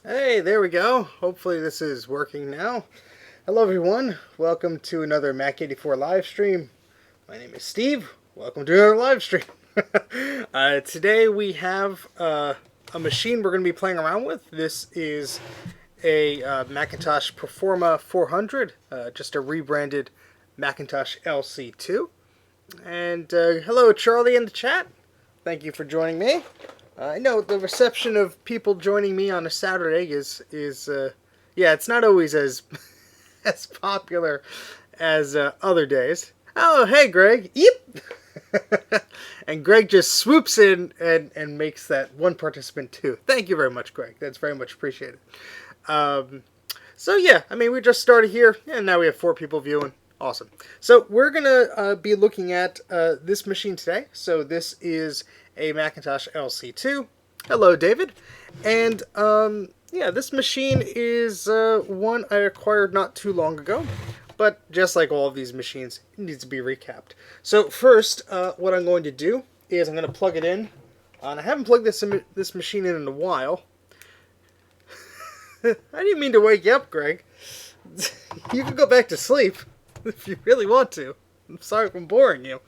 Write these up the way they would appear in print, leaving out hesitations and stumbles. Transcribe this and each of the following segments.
Hey, there we go. Hopefully this is working now. Hello everyone. Welcome to another Mac84 live stream. My name is Steve. Welcome to another live stream. Today we have a machine we're going to be playing around with. This is a Macintosh Performa 400, just a rebranded Macintosh LC2. And hello Charlie in the chat. Thank you for joining me. I know the reception of people joining me on a Saturday is yeah, it's not always as as popular as other days. Oh, hey, Greg. Yep. And Greg just swoops in and makes that one participant too. Thank you very much, Greg. That's very much appreciated. Um, so yeah, I mean, we just started here, and now we have 4 people viewing. Awesome. So we're gonna be looking at this machine today. So this is a Macintosh LC2. Hello, David. And yeah, this machine is one I acquired not too long ago. But just like all of these machines, it needs to be recapped. So first, what I'm going to do is I'm going to plug it in. And I haven't plugged this machine in a while. I didn't mean to wake you up, Greg. You can go back to sleep if you really want to. I'm sorry if I'm boring you.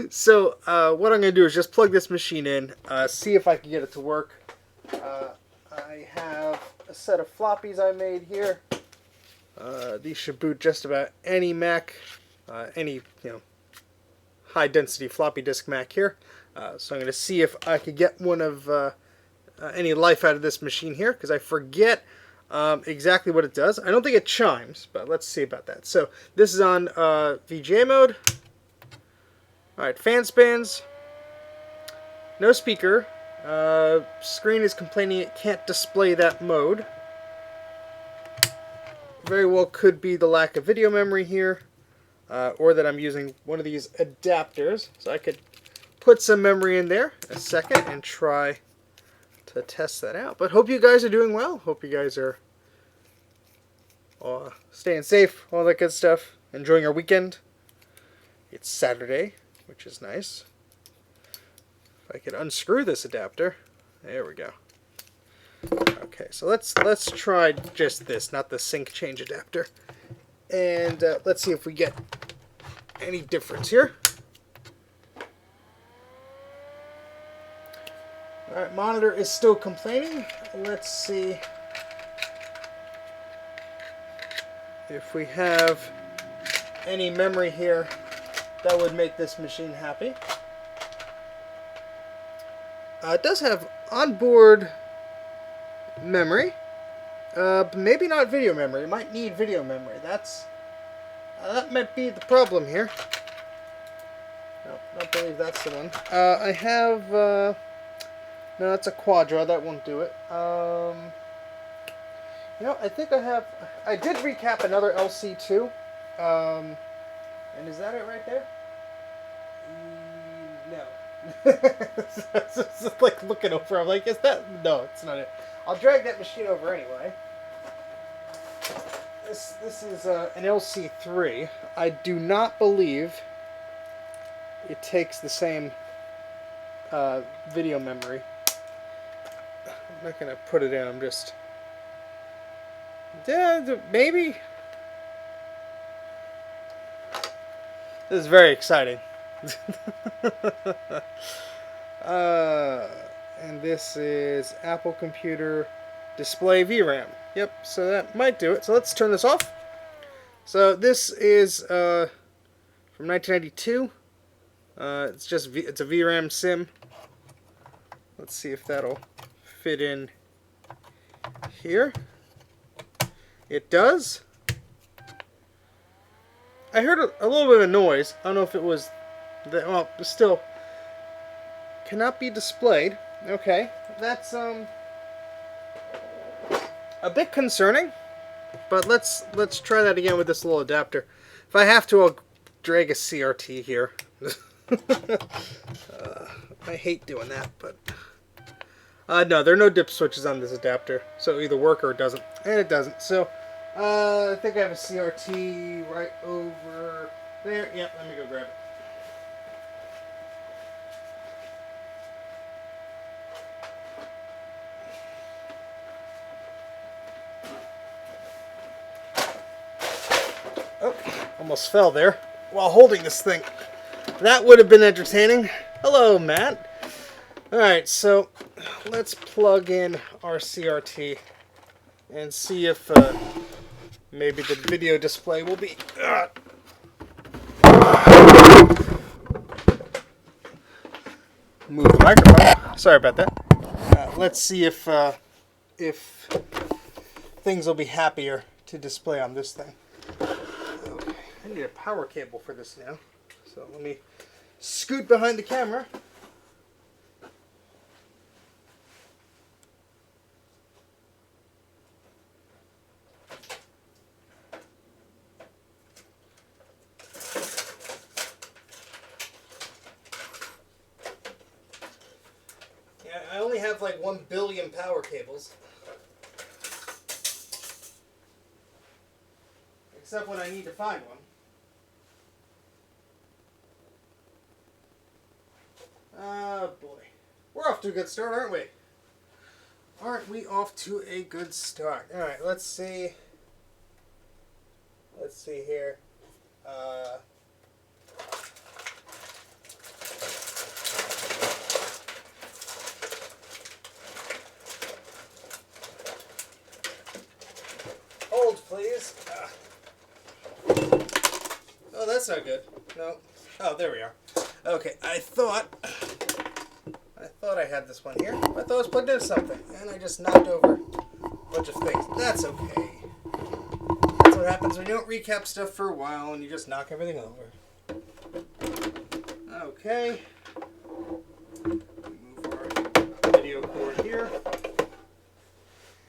So what I'm going to do is just plug this machine in, see if I can get it to work. I have a set of floppies I made here. These should boot just about any Mac, any high density floppy disk Mac here. So I'm going to see if I could get one of any life out of this machine here, because I forget exactly what it does. I don't think it chimes, but let's see about that. So this is on VGA mode. Alright, fan spans. No speaker. Screen is complaining it can't display that mode. Very well could be the lack of video memory here, or that I'm using one of these adapters. So I could put some memory in there in a second and try to test that out. But hope you guys are doing well. Hope you guys are staying safe, all that good stuff. Enjoying your weekend. It's Saturday, which is nice. If I could unscrew this adapter. There we go. Okay, so let's try just this, not the sync change adapter. And let's see if we get any difference here. Alright, monitor is still complaining. Let's see if we have any memory here that would make this machine happy. It does have onboard memory, but maybe not video memory. It might need video memory. That might be the problem here. No, I don't believe that's the one. I have no, that's a Quadra. That won't do it. I think I did recap another LC2. And is that it right there? No. It's just like looking over. I'm like, is that? No, it's not it. I'll drag that machine over anyway. This is an LC3. I do not believe it takes the same video memory. I'm not gonna put it in. I'm just maybe. This is very exciting. And this is Apple Computer Display VRAM. Yep, so that might do it. So let's turn this off. So this is from 1992. It's a VRAM sim. Let's see if that'll fit in here. It does. I heard a little bit of a noise. I don't know if it was well, still cannot be displayed. Okay, that's a bit concerning, but let's try that again with this little adapter. If I have to, I'll drag a CRT here. I hate doing that, but no, there are no dip switches on this adapter, so it either works or it doesn't, and it doesn't. So I think I have a CRT right over there. Yep, let me go grab it. Almost fell there while holding this thing. That would have been entertaining. Hello, Matt. Alright, so let's plug in our CRT and see if maybe the video display will be... Move the microphone. Sorry about that. Let's see if things will be happier to display on this thing. Okay. I need a power cable for this now. So let me scoot behind the camera. Yeah, I only have like 1 billion power cables. Except when I need to find one. Oh boy. We're off to a good start, aren't we? Aren't we off to a good start? Alright, let's see. Let's see here. Hold, please. Oh, that's not good. No. Oh, there we are. Okay, I thought I had this one here. I thought I was plugged into something, and I just knocked over a bunch of things. That's okay. That's what happens when you don't recap stuff for a while and you just knock everything over. Okay. Move our video cord here.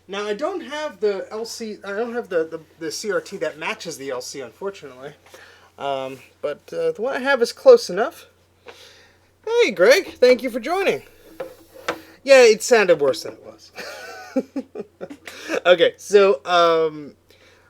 Now I don't have the LC. I don't have the CRT that matches the LC, unfortunately. But the one I have is close enough. Hey, Greg, thank you for joining. Yeah, it sounded worse than it was. Okay, so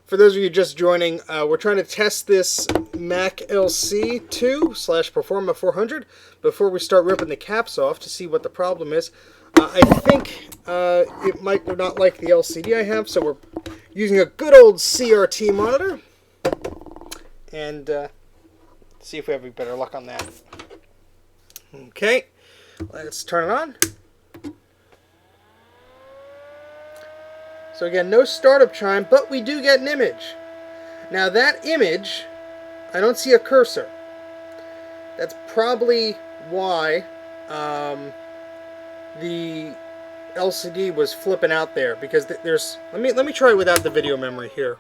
for those of you just joining, we're trying to test this Mac LC2/Performa 400 before we start ripping the caps off to see what the problem is. I think it might not like the LCD I have, so we're using a good old CRT monitor. And see if we have any better luck on that. Okay, let's turn it on. So again, no startup chime, but we do get an image. Now that image, I don't see a cursor. That's probably why the LCD was flipping out there, because there's. Let me try it without the video memory here.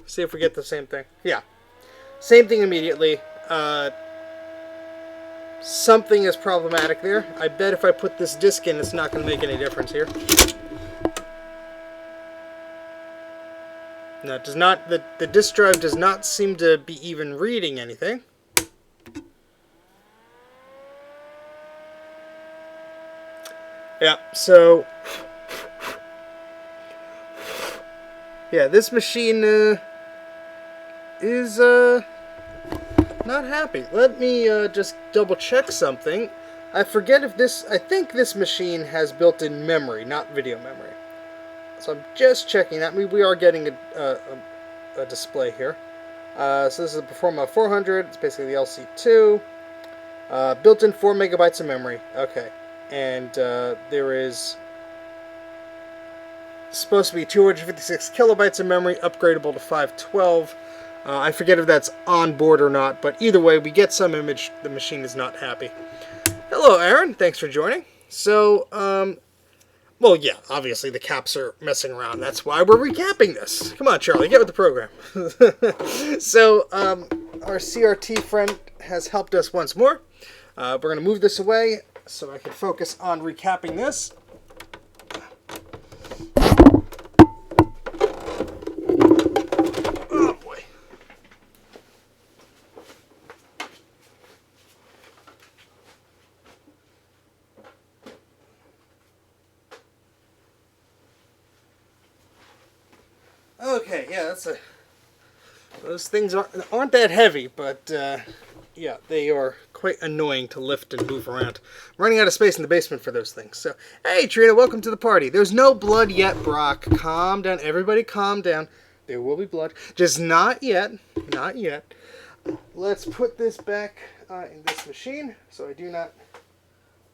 See if we get the same thing. Yeah, same thing immediately. Something is problematic there. I bet if I put this disc in, it's not going to make any difference here. No, it does not. The disk drive does not seem to be even reading anything. Yeah, so yeah, this machine is not happy. Let me just double check something. I forget if this. I think this machine has built-in memory, not video memory. So I'm just checking that. We are getting a display here. So this is a Performa 400. It's basically the LC2. Built-in 4 megabytes of memory. Okay, and there is supposed to be 256 kilobytes of memory, upgradable to 512. I forget if that's on board or not, but either way, we get some image. The machine is not happy. Hello, Aaron. Thanks for joining. So, well, yeah, obviously the caps are messing around. That's why we're recapping this. Come on, Charlie, get with the program. So, our CRT friend has helped us once more. We're going to move this away so I can focus on recapping this. Oh, boy. Okay, yeah, that's a... Those things aren't that heavy, but yeah, they are quite annoying to lift and move around. I'm running out of space in the basement for those things. So, hey, Trina, welcome to the party. There's no blood yet, Brock. Calm down. Everybody calm down. There will be blood. Just not yet. Not yet. Let's put this back in this machine so I do not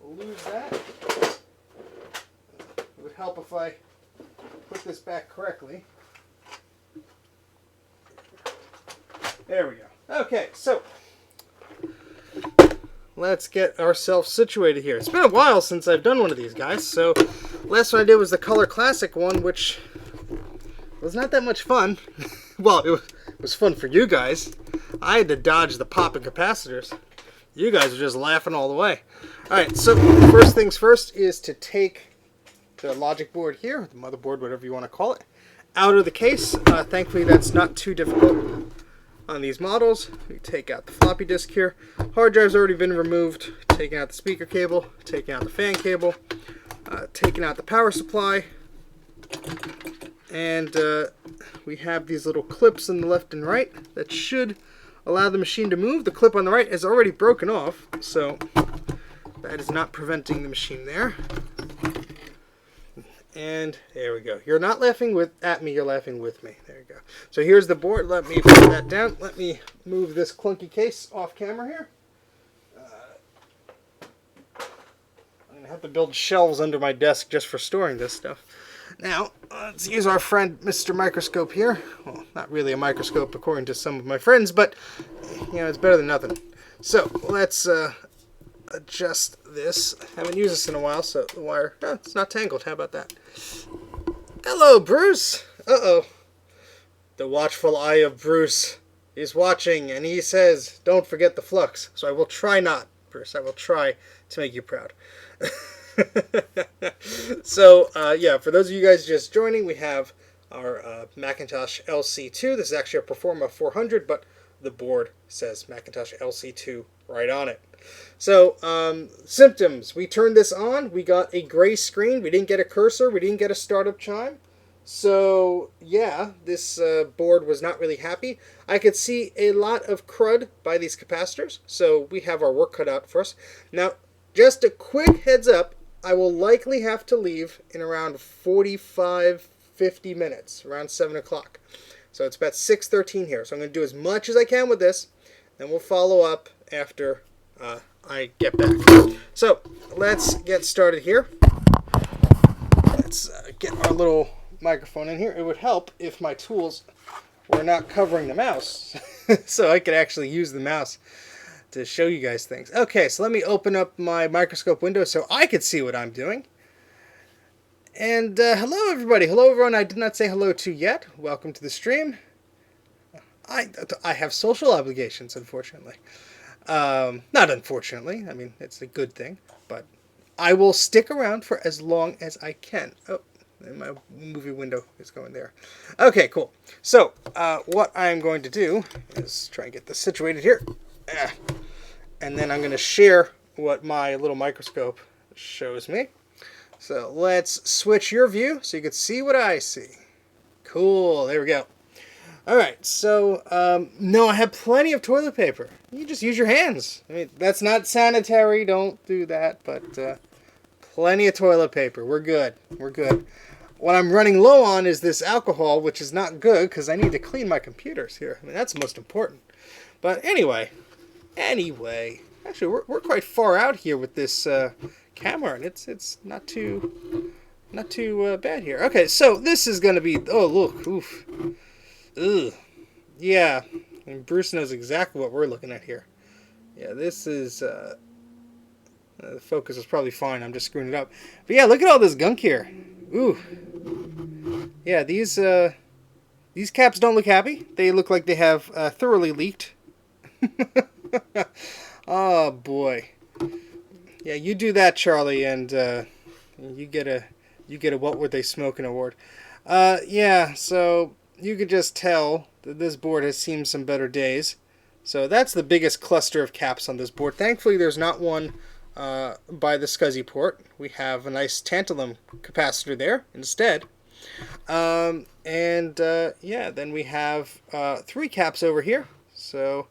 lose that. It would help if I put this back correctly. There we go. Okay, so let's get ourselves situated here. It's been a while since I've done one of these guys, so last one I did was the Color Classic one, which was not that much fun. Well, it was fun for you guys. I had to dodge the popping capacitors. You guys were just laughing all the way. Alright, so first things first is to take the logic board here, the motherboard, whatever you want to call it, out of the case. Thankfully that's not too difficult on these models. We take out the floppy disk here. Hard drive's already been removed. Taking out the speaker cable, taking out the fan cable, taking out the power supply, and we have these little clips on the left and right that should allow the machine to move. The clip on the right is already broken off, so that is not preventing the machine there. And there we go. You're not laughing at me, you're laughing with me. There you go. So here's the board. Let me put that down. Let me move this clunky case off camera here. I'm going to have to build shelves under my desk just for storing this stuff. Now, let's use our friend Mr. Microscope here. Well, not really a microscope according to some of my friends, but, you know, it's better than nothing. So, let's adjust this. I haven't used this in a while, so the wire, it's not tangled. How about that? Hello, Bruce. Uh-oh. The watchful eye of Bruce is watching, and he says, don't forget the flux. So I will try not, Bruce. I will try to make you proud. So, yeah, for those of you guys just joining, we have our Macintosh LC2. This is actually a Performa 400, but the board says Macintosh LC2 right on it. So, symptoms. We turned this on. We got a gray screen. We didn't get a cursor. We didn't get a startup chime. So, yeah, this board was not really happy. I could see a lot of crud by these capacitors, so we have our work cut out for us. Now, just a quick heads up, I will likely have to leave in around 45-50 minutes, around 7 o'clock. So it's about 6:13 here. So I'm going to do as much as I can with this, then we'll follow up after I get back. So let's get started here. Let's get our little microphone in here. It would help if my tools were not covering the mouse, so I could actually use the mouse to show you guys things. Okay, so let me open up my microscope window so I could see what I'm doing. And hello everybody. Hello everyone I did not say hello to yet. Welcome to the stream. I have social obligations, unfortunately. Not unfortunately. I mean, it's a good thing. But I will stick around for as long as I can. Oh, and my movie window is going there. Okay, cool. So, what I'm going to do is try and get this situated here. And then I'm going to share what my little microscope shows me. So let's switch your view so you can see what I see. Cool, there we go. Alright, so, no, I have plenty of toilet paper. You just use your hands. I mean, that's not sanitary, don't do that, but plenty of toilet paper. We're good, we're good. What I'm running low on is this alcohol, which is not good because I need to clean my computers here. I mean, that's most important. But anyway, actually, we're quite far out here with this camera, and it's not too bad here. Okay, so this is gonna be, oh look, oof, ugh, yeah, and Bruce knows exactly what we're looking at here. Yeah, this is the focus is probably fine. I'm just screwing it up, but yeah, look at all this gunk here. Ooh, yeah, these caps don't look happy. They look like they have thoroughly leaked. Oh boy. Yeah, you do that, Charlie, and you get a What Were They Smoking award. Yeah, so you could just tell that this board has seen some better days. So that's the biggest cluster of caps on this board. Thankfully, there's not one by the SCSI port. We have a nice tantalum capacitor there instead. Yeah, then we have 3 caps over here. So,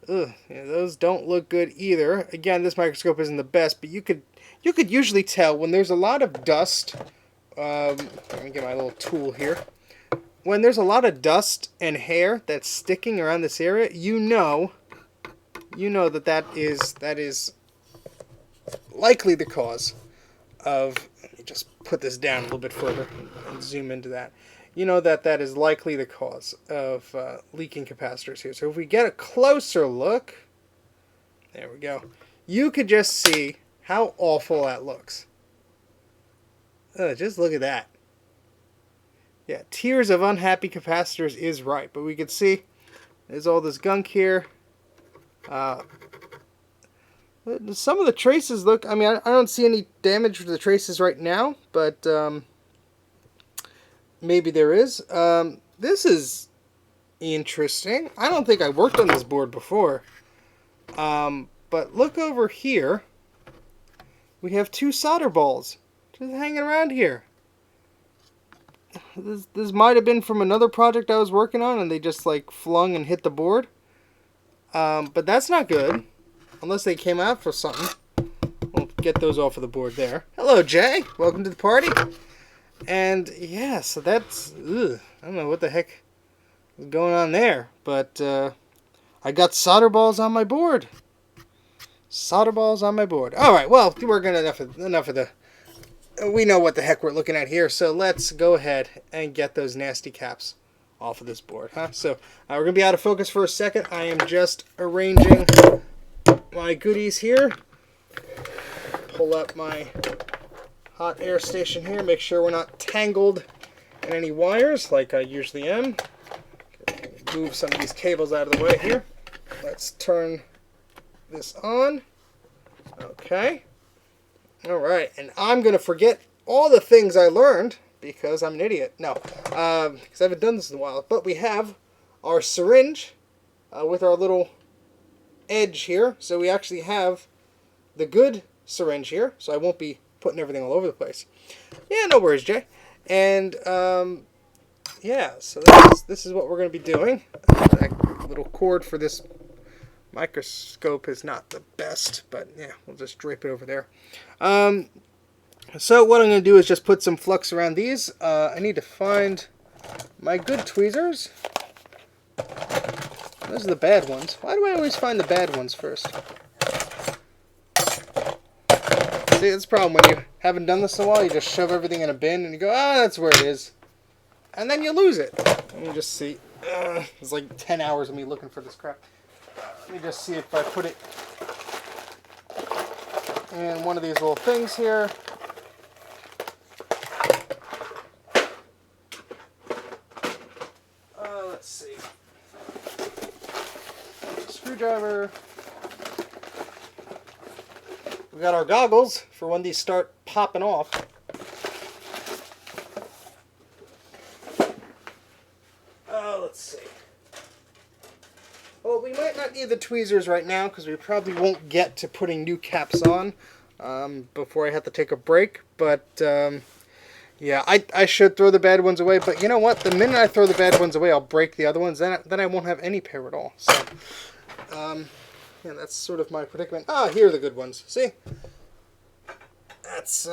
yeah, those don't look good either. Again, this microscope isn't the best, but you could usually tell when there's a lot of dust. Let me get my little tool here. when there's a lot of dust and hair that's sticking around this area, you know that is likely the cause of, let me just put this down a little bit further and zoom into that. You know that is likely the cause of leaking capacitors here. So if we get a closer look, there we go. You could just see how awful that looks. Just look at that. Yeah, tears of unhappy capacitors is right, but we can see there's all this gunk here. Some of the traces look, I mean, I don't see any damage to the traces right now, but maybe there is. This is interesting. I don't think I worked on this board before. But look over here. We have 2 solder balls just hanging around here. This might have been from another project I was working on, and they just like flung and hit the board. But that's not good. Unless they came out for something. We'll get those off of the board there. Hello, Jay. Welcome to the party. And yeah, so that's... I don't know what the heck is going on there. But I got solder balls on my board. Solder balls on my board. Alright, well, we're going to enough of the... We know what the heck we're looking at here. So let's go ahead and get those nasty caps off of this board. So we're going to be out of focus for a second. I am just arranging my goodies here. Pull up my hot air station here. Make sure we're not tangled in any wires like I usually am. Move some of these cables out of the way here. Let's turn this on. Okay. Alright, and I'm going to forget all the things I learned because I'm an idiot. No, because I haven't done this in a while. But we have our syringe with our little edge here. So we actually have the good syringe here. So I won't be putting everything all over the place. Yeah, no worries, Jay. And, yeah, so this is what we're going to be doing. That little cord for this microscope is not the best, but yeah, we'll just drape it over there. So what I'm going to do is just put some flux around these. I need to find my good tweezers. Those are the bad ones. Why do I always find the bad ones first? See, that's the problem when you haven't done this in a while. You just shove everything in a bin and you go, that's where it is. And then you lose it. Let me just see. It's like 10 hours of me looking for this crap. Let me just see if I put it in one of these little things here. Let's see. Screwdriver. We got our goggles for when these start popping off. Let's see. Well, we might not need the tweezers right now because we probably won't get to putting new caps on before I have to take a break. But yeah, I should throw the bad ones away. But you know what? The minute I throw the bad ones away, I'll break the other ones. Then I won't have any pair at all. So yeah, that's sort of my predicament. Here are the good ones. See? That's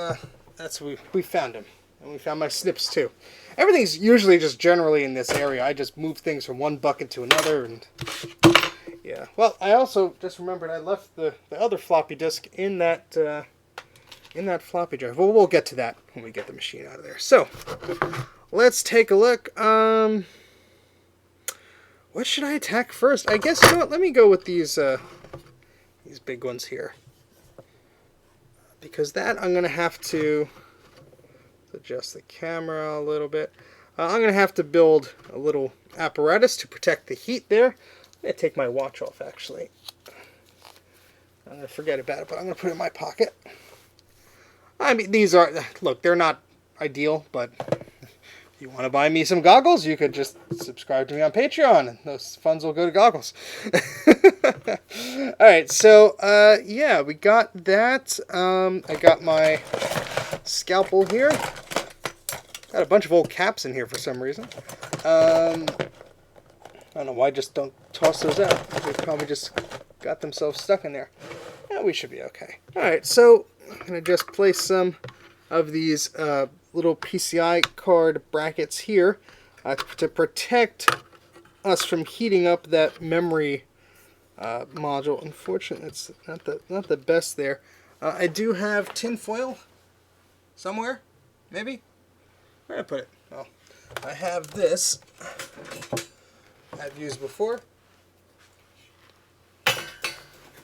we found them. And we found my snips too. Everything's usually just generally in this area. I just move things from one bucket to another, and yeah. Well, I also just remembered I left the other floppy disk in that floppy drive. Well, we'll get to that when we get the machine out of there. So let's take a look. What should I attack first? I guess, you know what? Let me go with these big ones here, because that I'm gonna have to adjust the camera a little bit. I'm going to have to build a little apparatus to protect the heat there. I'm going to take my watch off, actually. I'm going to forget about it, but I'm going to put it in my pocket. I mean, these are, look, they're not ideal, but if you want to buy me some goggles, you could just subscribe to me on Patreon, and those funds will go to goggles. Alright, so, yeah, we got that. I got my scalpel here. Got a bunch of old caps in here for some reason. I don't know why I just don't toss those out. They probably just got themselves stuck in there. Yeah, we should be okay. Alright, so I'm going to just place some of these little PCI card brackets here. to protect us from heating up that memory module. Unfortunately, it's not the best there. I do have tin foil somewhere, maybe. Where did I put it? Oh, I have this. I've used before,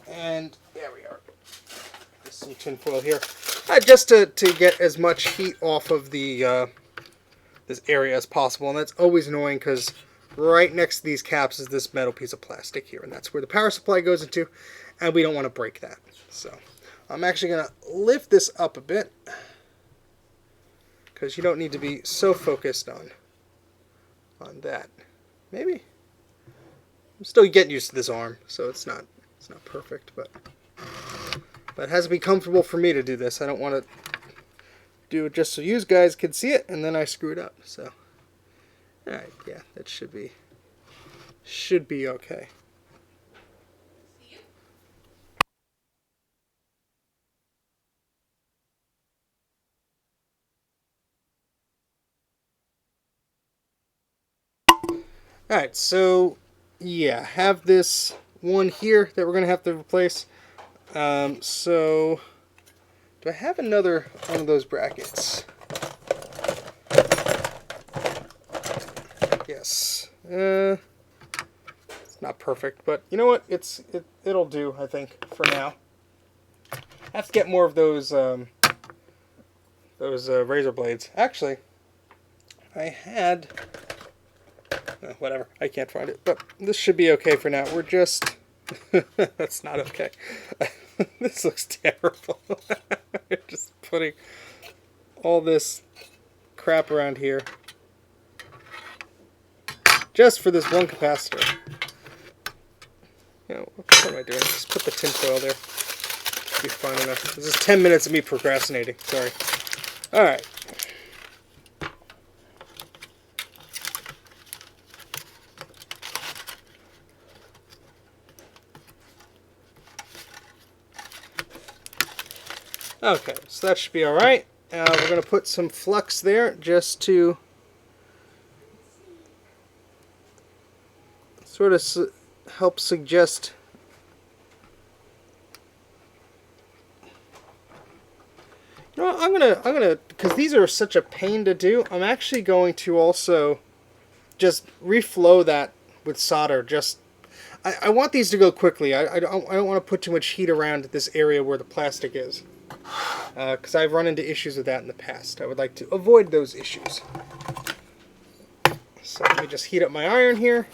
and there we are. There's some tin foil here, just to get as much heat off of the this area as possible. And that's always annoying because right next to these caps is this metal piece of plastic here, and that's where the power supply goes into, and we don't want to break that. So I'm actually going to lift this up a bit because you don't need to be so focused on that. Maybe I'm still getting used to this arm, so it's not perfect, but it has to be comfortable for me to do this. I don't want to do it just so you guys can see it and then I screw it up. So alright, yeah, that should be okay. Alright, so yeah, have this one here that we're going to have to replace. So do I have another one of those brackets? Yes. It's not perfect, but you know what? It'll do, I think, for now. I have to get more of those razor blades. Actually, I had whatever. I can't find it, but this should be okay for now. We're just that's not okay. This looks terrible. Just putting all this crap around here just for this one capacitor. You know, what am I doing? Just put the tin foil there. Be fine enough. This is 10 minutes of me procrastinating. Sorry. Alright. Okay, so that should be alright. We're going to put some flux there just to sort of help suggest you know what, I'm gonna because these are such a pain to do, I'm actually going to also just reflow that with solder. I want these to go quickly. I don't want to put too much heat around this area where the plastic is, because I've run into issues with that in the past. I would like to avoid those issues. So let me just heat up my iron here.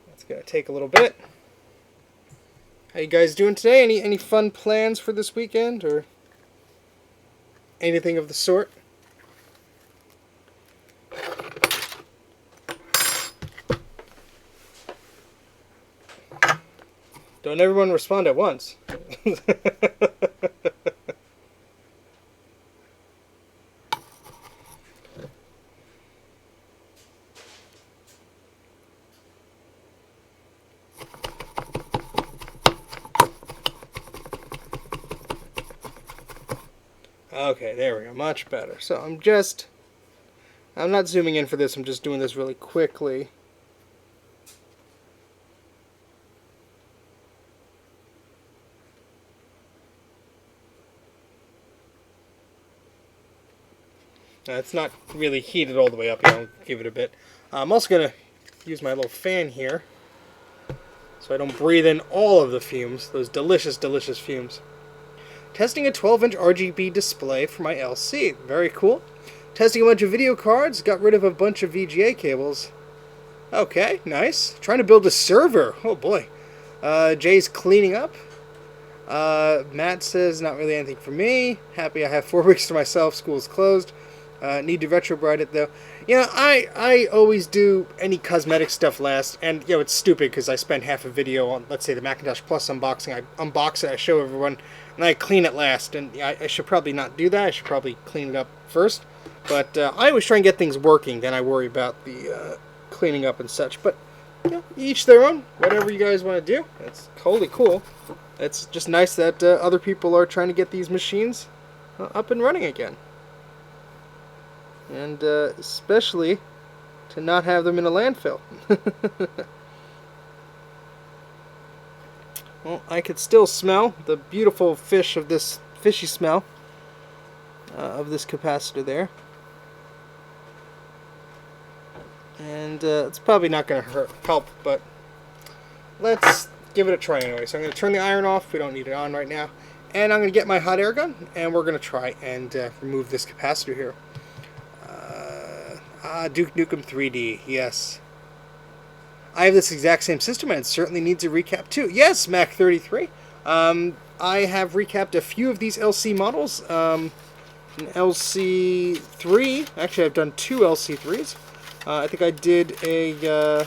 That's gonna take a little bit. How you guys doing today? Any fun plans for this weekend or anything of the sort? Don't everyone respond at once. Okay, there we go. Much better. So I'm not zooming in for this. I'm just doing this really quickly. It's not really heated all the way up yet. I'll give it a bit. I'm also going to use my little fan here so I don't breathe in all of the fumes, those delicious, delicious fumes. Testing a 12-inch RGB display for my LC. Very cool. Testing a bunch of video cards. Got rid of a bunch of VGA cables. Okay, nice. Trying to build a server. Oh boy. Jay's cleaning up. Matt says, not really anything for me. Happy I have 4 weeks to myself. School's closed. Need to retrobrite it though. You know, I always do any cosmetic stuff last, and you know it's stupid because I spend half a video on, let's say, the Macintosh Plus unboxing. I unbox it, I show everyone, and I clean it last. And I should probably not do that. I should probably clean it up first. But I always try and get things working. Then I worry about the cleaning up and such. But you know, each their own. Whatever you guys want to do. It's totally cool. It's just nice that other people are trying to get these machines up and running again. and especially to not have them in a landfill. Well, I could still smell the beautiful fishy smell of this capacitor there. And it's probably not going to help, but let's give it a try anyway. So I'm going to turn the iron off. We don't need it on right now. And I'm going to get my hot air gun, and we're going to try and remove this capacitor here. Duke Nukem 3D, yes. I have this exact same system, and it certainly needs a recap too. Yes, Mac83. I have recapped a few of these LC models. An LC3, actually I've done 2 LC3s. I think I did a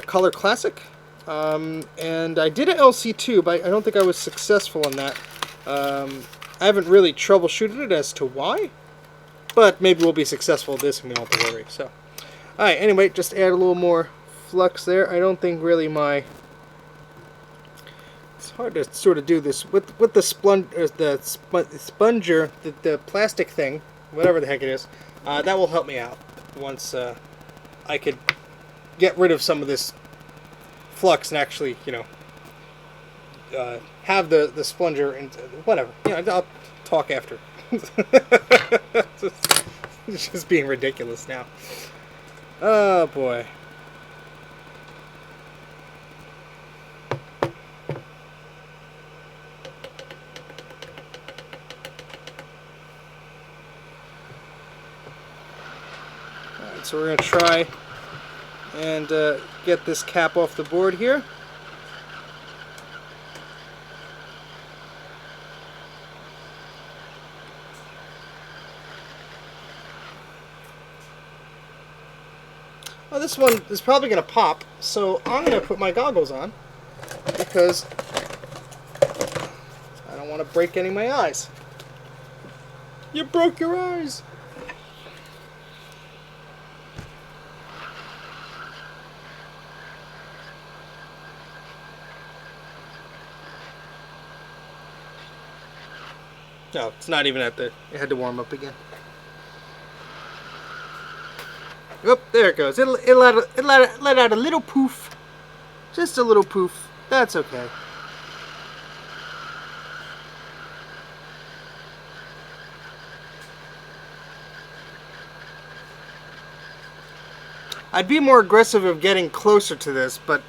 Color Classic, and I did an LC2, but I don't think I was successful in that. I haven't really troubleshooted it as to why, but maybe we'll be successful at this and we don't have to worry. So, alright, anyway, just add a little more flux there. I don't think really it's hard to sort of do this with the sponger, the plastic thing, whatever the heck it is. That will help me out once I could get rid of some of this flux and actually, you know, have the sponger and whatever. You know, I'll talk after. It's just being ridiculous now. Oh boy. Alright, so we're going to try and get this cap off the board here. Well, this one is probably going to pop, so I'm going to put my goggles on because I don't want to break any of my eyes. You broke your eyes! No, it's not even at the... It had to warm up again. Oop, there it goes. It'll let out a little poof. Just a little poof. That's okay. I'd be more aggressive of getting closer to this, but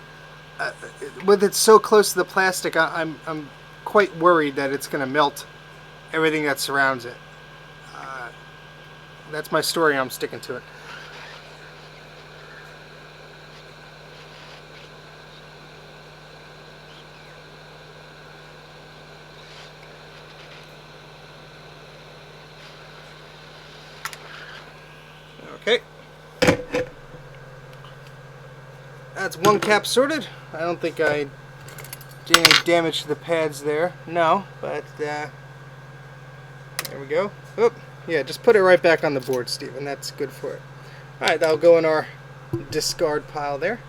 with it so close to the plastic, I'm quite worried that it's going to melt everything that surrounds it. That's my story. I'm sticking to it. Okay. That's one cap sorted. I don't think I did any damage to the pads there. No, but there we go. Oop. Yeah, just put it right back on the board, Steve, and that's good for it. Alright, that'll go in our discard pile there.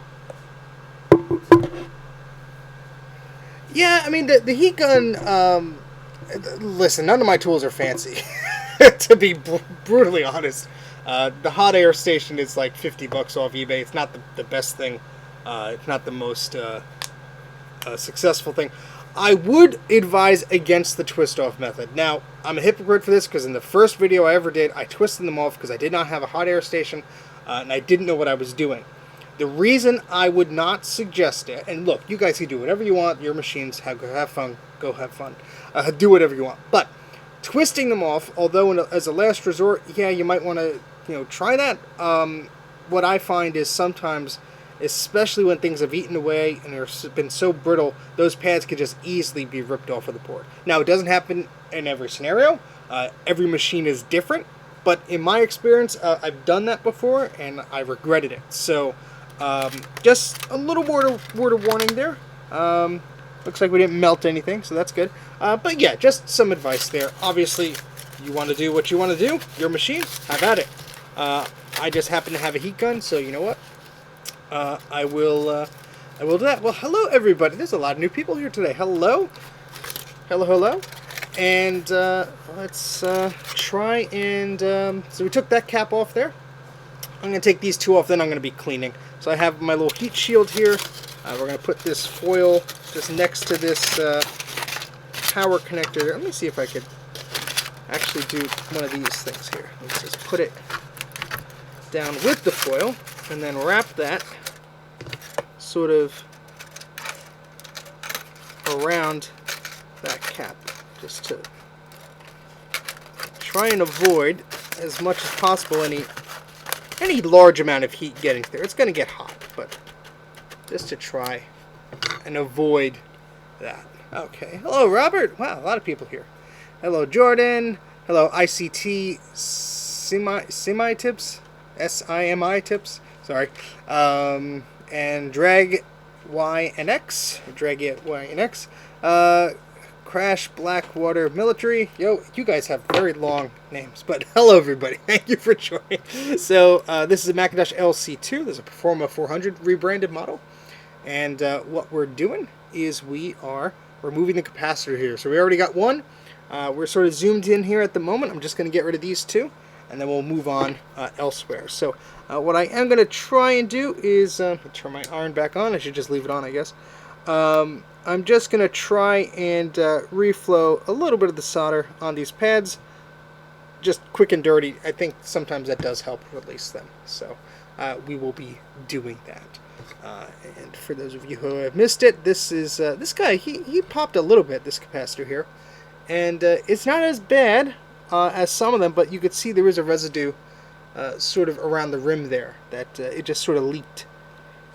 Yeah, I mean, the heat gun, listen, none of my tools are fancy, to be brutally honest. The hot air station is like $50 off eBay. It's not the best thing. It's not the most successful thing. I would advise against the twist-off method. Now, I'm a hypocrite for this because in the first video I ever did, I twisted them off because I did not have a hot air station and I didn't know what I was doing. The reason I would not suggest it, and look, you guys can do whatever you want, your machines, have fun, go have fun, do whatever you want. But twisting them off, although as a last resort, yeah, you might want to, try that. What I find is sometimes, especially when things have eaten away and they've been so brittle, those pads could just easily be ripped off of the board. Now, it doesn't happen in every scenario. Every machine is different, but in my experience, I've done that before and I regretted it. So, just a little word of warning there. Looks like we didn't melt anything, so that's good. But yeah, just some advice there. Obviously, you want to do what you want to do. Your machine, have at it. I just happen to have a heat gun, so you know what? I will do that. Well, hello everybody. There's a lot of new people here today. Hello. Hello, hello. And let's try and... so we took that cap off there. I'm going to take these two off, then I'm going to be cleaning. So I have my little heat shield here. We're going to put this foil just next to this power connector. Let me see if I could actually do one of these things here. Let's just put it down with the foil and then wrap that sort of around that cap, just to try and avoid as much as possible any large amount of heat getting there. It's going to get hot, but just to try and avoid that. Okay. Hello, Robert. Wow, a lot of people here. Hello, Jordan. Hello, ICT Simi Tips. SIMI Tips. Sorry. And Drag Y and X. Drag Y and X. Crash Blackwater Military. Yo, you guys have very long names, but hello everybody. Thank you for joining. So this is a Macintosh LC2. There's a Performa 400 rebranded model. And what we're doing is we are removing the capacitor here. So we already got one. We're sort of zoomed in here at the moment. I'm just going to get rid of these two, and then we'll move on elsewhere. So what I am going to try and do is turn my iron back on. I should just leave it on, I guess. I'm just going to try and reflow a little bit of the solder on these pads. Just quick and dirty. I think sometimes that does help release them. So we will be doing that. And for those of you who have missed it, this is this guy. He popped a little bit, this capacitor here. And it's not as bad as some of them, but you could see there is a residue sort of around the rim there that it just sort of leaked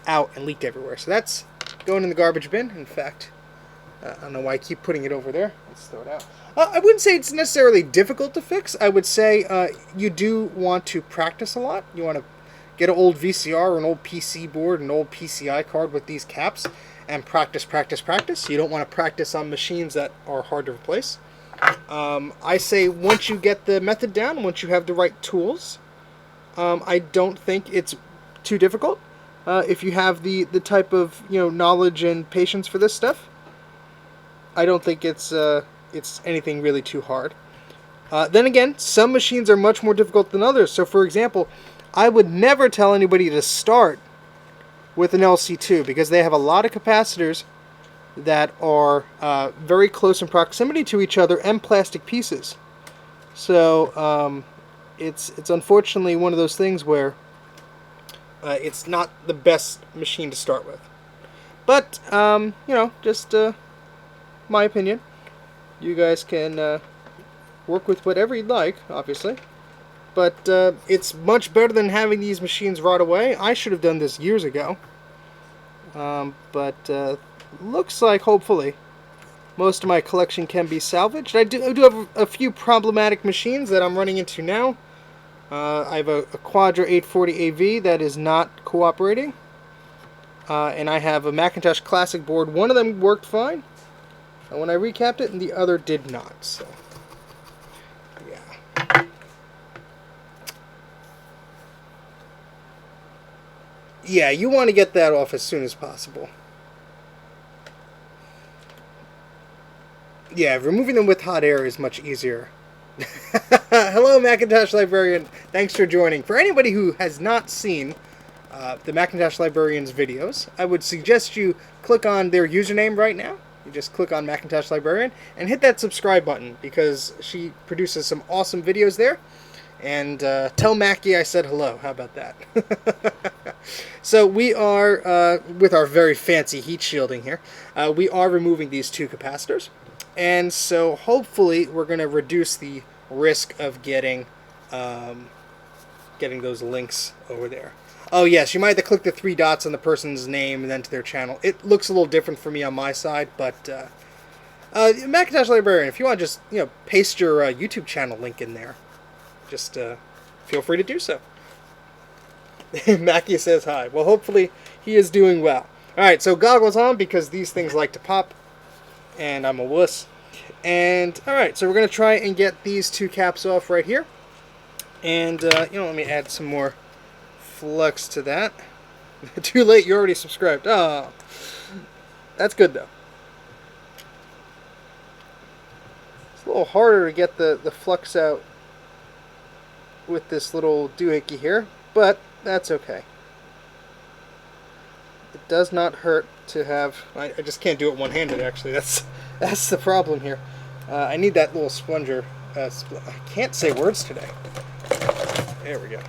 out and leaked everywhere. So that's going in the garbage bin. In fact, I don't know why I keep putting it over there. Let's throw it out. I wouldn't say it's necessarily difficult to fix. I would say you do want to practice a lot. You want to get an old VCR or an old PC board, an old PCI card with these caps, and practice, practice, practice. You don't want to practice on machines that are hard to replace. I say once you get the method down, once you have the right tools, I don't think it's too difficult. If you have the type of knowledge and patience for this stuff, I don't think it's anything really too hard. Then again, some machines are much more difficult than others. So for example, I would never tell anybody to start with an LC2 because they have a lot of capacitors that are very close in proximity to each other and plastic pieces. So it's unfortunately one of those things where it's not the best machine to start with. But just my opinion. You guys can work with whatever you'd like, obviously. But it's much better than having these machines right away. I should have done this years ago. But looks like, hopefully, most of my collection can be salvaged. I do have a few problematic machines that I'm running into now. I have a Quadra 840 AV that is not cooperating. And I have a Macintosh Classic board. One of them worked fine when I recapped it, and the other did not. So, yeah. Yeah, you want to get that off as soon as possible. Yeah, removing them with hot air is much easier. Hello, Macintosh Librarian. Thanks for joining. For anybody who has not seen the Macintosh Librarian's videos, I would suggest you click on their username right now. You just click on Macintosh Librarian and hit that subscribe button because she produces some awesome videos there. And tell Mackie I said hello. How about that? So we are, with our very fancy heat shielding here, we are removing these two capacitors. And so hopefully we're going to reduce the risk of getting those links over there. Oh yes, you might have to click the three dots on the person's name and then to their channel. It looks a little different for me on my side, but Macintosh Librarian, if you want to just paste your YouTube channel link in there, just feel free to do so. Mackie says hi. Well, hopefully he is doing well. Alright, so goggles on because these things like to pop. And I'm a wuss. And, alright, so we're going to try and get these two caps off right here. And, let me add some more flux to that. Too late, you already subscribed. Oh, that's good, though. It's a little harder to get the flux out with this little doohickey here, but that's okay. It does not hurt to have... I just can't do it one-handed, actually. That's the problem here. I need that little sponger. I can't say words today. There we go.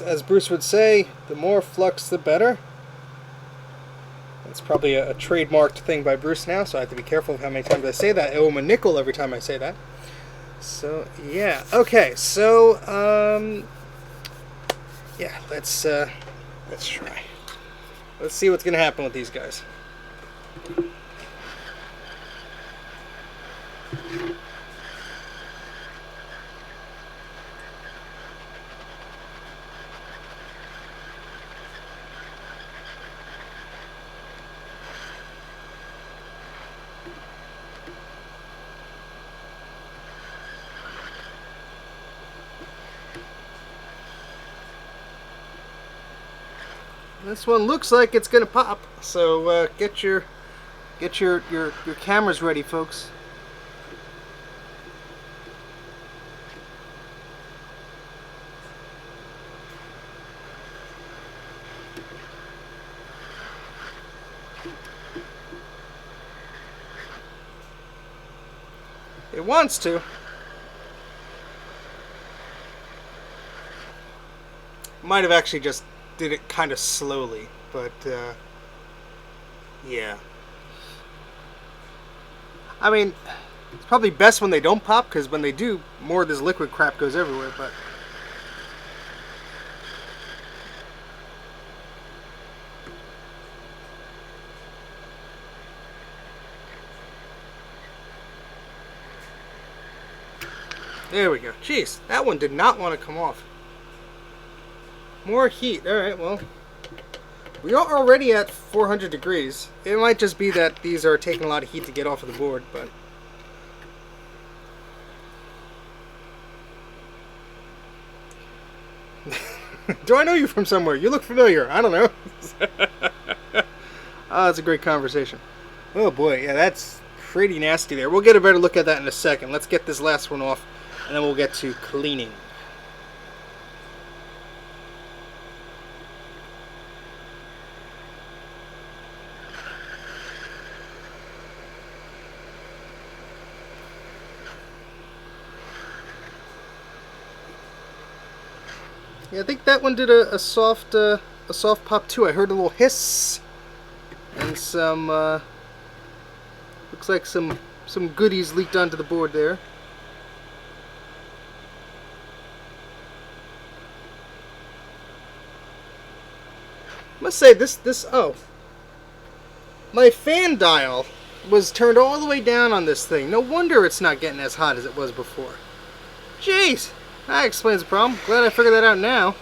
As Bruce would say, the more flux the better. It's probably a trademarked thing by Bruce now, so I have to be careful of how many times I say that. I owe him a nickel every time I say that. So, yeah. Okay, so, yeah, let's try. Let's see what's going to happen with these guys. This one looks like it's gonna pop, so get your cameras ready, folks. It wants to. Might have actually just did it kind of slowly, but yeah. I mean, it's probably best when they don't pop, because when they do, more of this liquid crap goes everywhere, but... There we go. Jeez, that one did not want to come off. More heat. Alright, well, we are already at 400 degrees. It might just be that these are taking a lot of heat to get off of the board, but... Do I know you from somewhere? You look familiar. I don't know. Oh, that's a great conversation. Oh boy, yeah, that's pretty nasty there. We'll get a better look at that in a second. Let's get this last one off, and then we'll get to cleaning. Yeah, I think that one did a soft pop too. I heard a little hiss and some looks like some goodies leaked onto the board there. I must say this oh, my fan dial was turned all the way down on this thing. No wonder it's not getting as hot as it was before. Jeez. That explains the problem. Glad I figured that out now.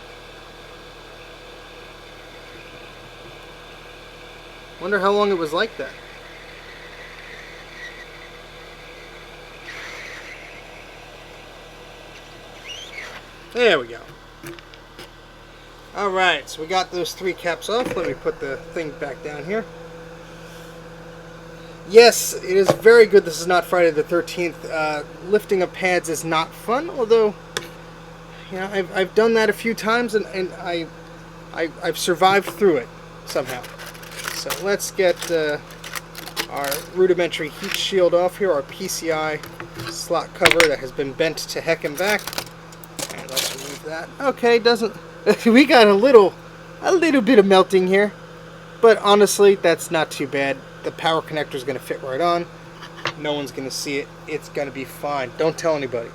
Wonder how long it was like that. There we go. Alright, so we got those 3 caps off. Let me put the thing back down here. Yes, it is very good this is not Friday the 13th. Lifting of pads is not fun, although... You know, I've done that a few times, and I've survived through it somehow. So let's get our rudimentary heat shield off here, our PCI slot cover that has been bent to heck and back. And let's remove that. Okay, doesn't we got a little bit of melting here, but honestly, that's not too bad. The power connector is going to fit right on. No one's going to see it. It's going to be fine. Don't tell anybody.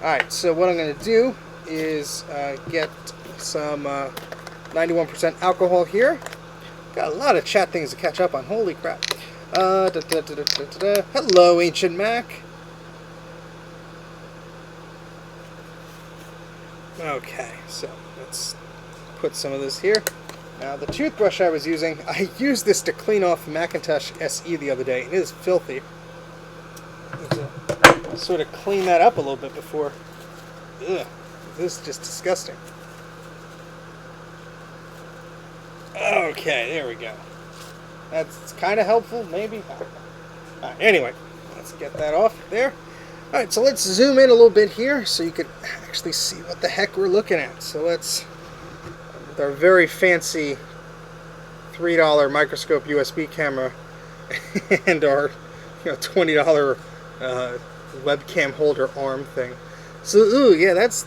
All right. So what I'm going to do is get some 91% alcohol here. Got a lot of chat things to catch up on. Holy crap. Hello, Ancient Mac. Okay, so let's put some of this here. Now, the toothbrush I was using, I used this to clean off Macintosh SE the other day. It is filthy. sort of clean that up a little bit before. Ugh, this is just disgusting. Okay, there we go. That's kind of helpful, maybe. Anyway, let's get that off there. Alright, so let's zoom in a little bit here so you can actually see what the heck we're looking at. So let's, with our very fancy $3 microscope USB camera and our $20 webcam holder arm thing. So ooh, yeah, that's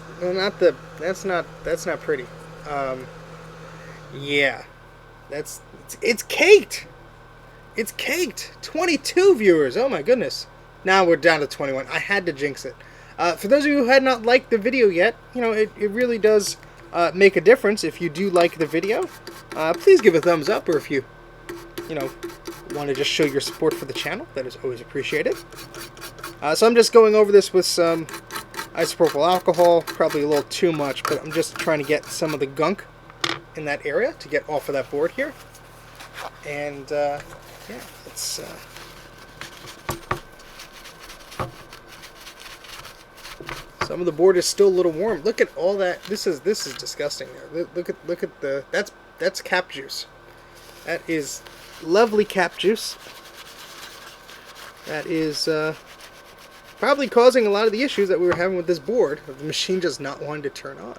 not pretty. Yeah, it's caked. It's caked. 22 viewers. Oh my goodness. Now we're down to 21. I had to jinx it. For those of you who had not liked the video yet, it really does make a difference. If you do like the video, please give a thumbs up, or if you want to just show your support for the channel, that is always appreciated. So I'm just going over this with some isopropyl alcohol, probably a little too much, but I'm just trying to get some of the gunk in that area to get off of that board here. And yeah, it's some of the board is still a little warm. Look at all that. This is disgusting. Look at the that's cap juice. That is lovely cap juice. That is probably causing a lot of the issues that we were having with this board, of the machine just not wanting to turn on.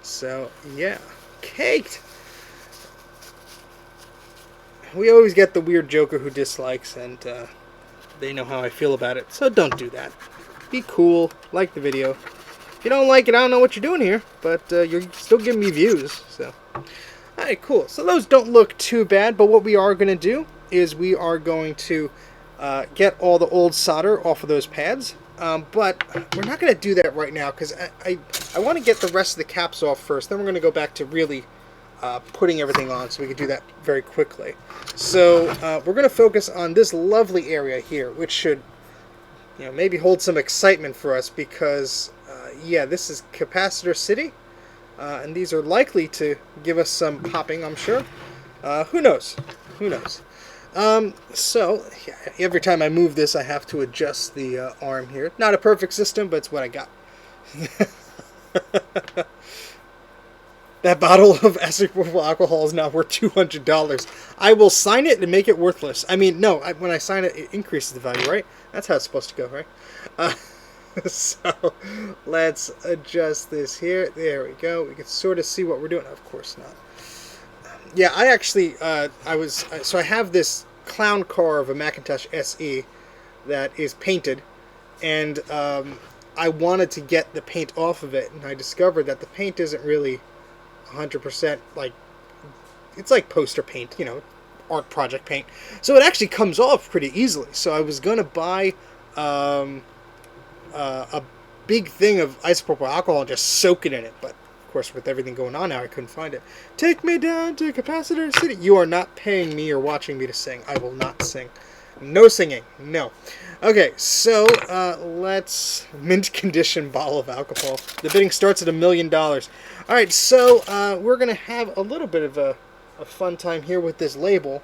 So yeah, caked. We always get the weird joker who dislikes, and they know how I feel about it, so don't do that. Be cool, like the video. If you don't like it, I don't know what you're doing here, but you're still giving me views, so. Alright, cool. So those don't look too bad, but what we are going to do is we are going to get all the old solder off of those pads, but we're not going to do that right now, because I want to get the rest of the caps off first, then we're going to go back to really putting everything on, so we can do that very quickly. So we're going to focus on this lovely area here, which should maybe hold some excitement for us, because yeah, this is capacitor city, and these are likely to give us some popping, I'm sure. Who knows? Who knows? So yeah, every time I move this, I have to adjust the arm here. Not a perfect system, but it's what I got. That bottle of isopropyl alcohol is now worth $200. I will sign it and make it worthless. I mean, no, when I sign it, it increases the value, right? That's how it's supposed to go, right? So let's adjust this here. There we go. We can sort of see what we're doing. Of course not. Yeah, I actually, so I have this clown car of a Macintosh SE that is painted, and I wanted to get the paint off of it, and I discovered that the paint isn't really 100% like, it's like poster paint, art project paint. So it actually comes off pretty easily. So I was going to buy a big thing of isopropyl alcohol and just soak it in it, but of course with everything going on now, I couldn't find it. Take me down to Capacitor City. You are not paying me or watching me to sing. I will not sing. No singing. No. Okay, so let's mint condition bottle of alcohol. The bidding starts at $1 million. Alright, so we're going to have a little bit of a fun time here with this label.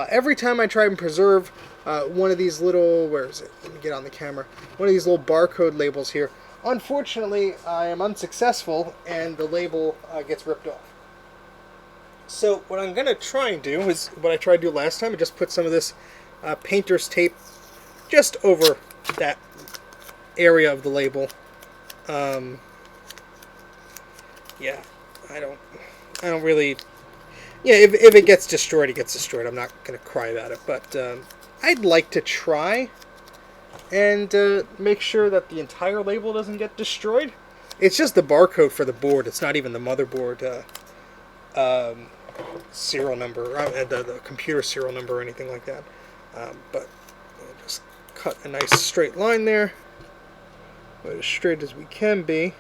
Every time I try and preserve one of these little, where is it? Let me get on the camera. One of these little barcode labels here. Unfortunately, I am unsuccessful, and the label gets ripped off. So what I'm going to try and do is what I tried to do last time. I just put some of this painter's tape just over that area of the label. Yeah, I don't really. Yeah, if it gets destroyed, it gets destroyed. I'm not going to cry about it, but I'd like to try and make sure that the entire label doesn't get destroyed. It's just the barcode for the board. It's not even the motherboard serial number, the computer serial number or anything like that. But we'll just cut a nice straight line there, about as straight as we can be,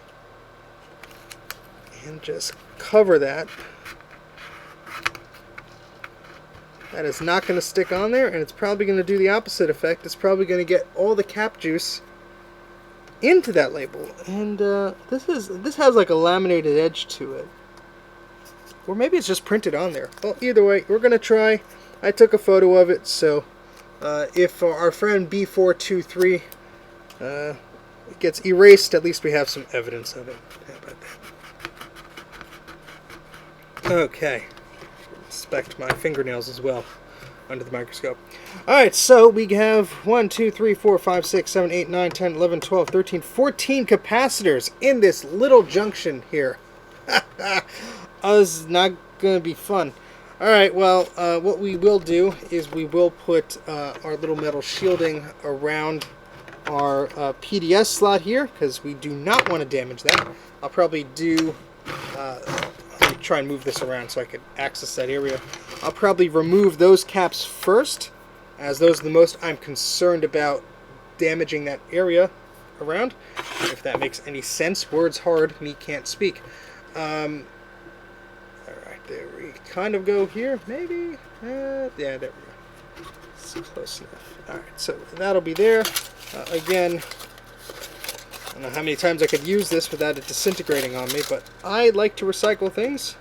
and just cover that. That is not going to stick on there, and it's probably going to do the opposite effect. It's probably going to get all the cap juice into that label, and this has like a laminated edge to it, or maybe it's just printed on there. Well, either way, we're going to try. I took a photo of it, so if our friend B423 it gets erased, at least we have some evidence of it. How about that? Okay. Inspect my fingernails as well under the microscope. Alright, so we have 1, 2, 3, 4, 5, 6, 7, 8, 9, 10, 11, 12, 13, 14 capacitors in this little junction here. This is not going to be fun. Alright, well, what we will do is we will put our little metal shielding around our PDS slot here, because we do not want to damage that. I'll probably do... let me try and move this around so I can access that area. I'll probably remove those caps first, as those are the most I'm concerned about damaging that area around. If that makes any sense. Words hard, me can't speak. Alright, there we kind of go here, maybe? Yeah, there we go. It's close enough. Alright, so that'll be there. Again, I don't know how many times I could use this without it disintegrating on me, but I like to recycle things.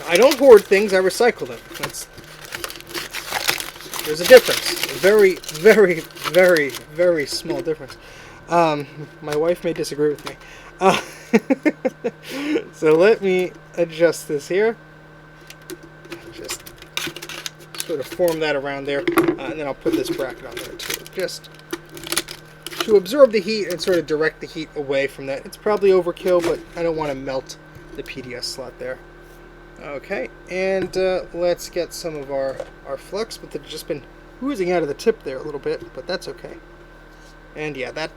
I don't hoard things, I recycle them. There's a difference. A very, very, very, very small difference. My wife may disagree with me. So let me adjust this here. Just sort of form that around there. And then I'll put this bracket on there too. Just to absorb the heat and sort of direct the heat away from that. It's probably overkill, but I don't want to melt the PDS slot there. Okay, and let's get some of our flux, but they've just been oozing out of the tip there a little bit, but that's okay. And yeah, that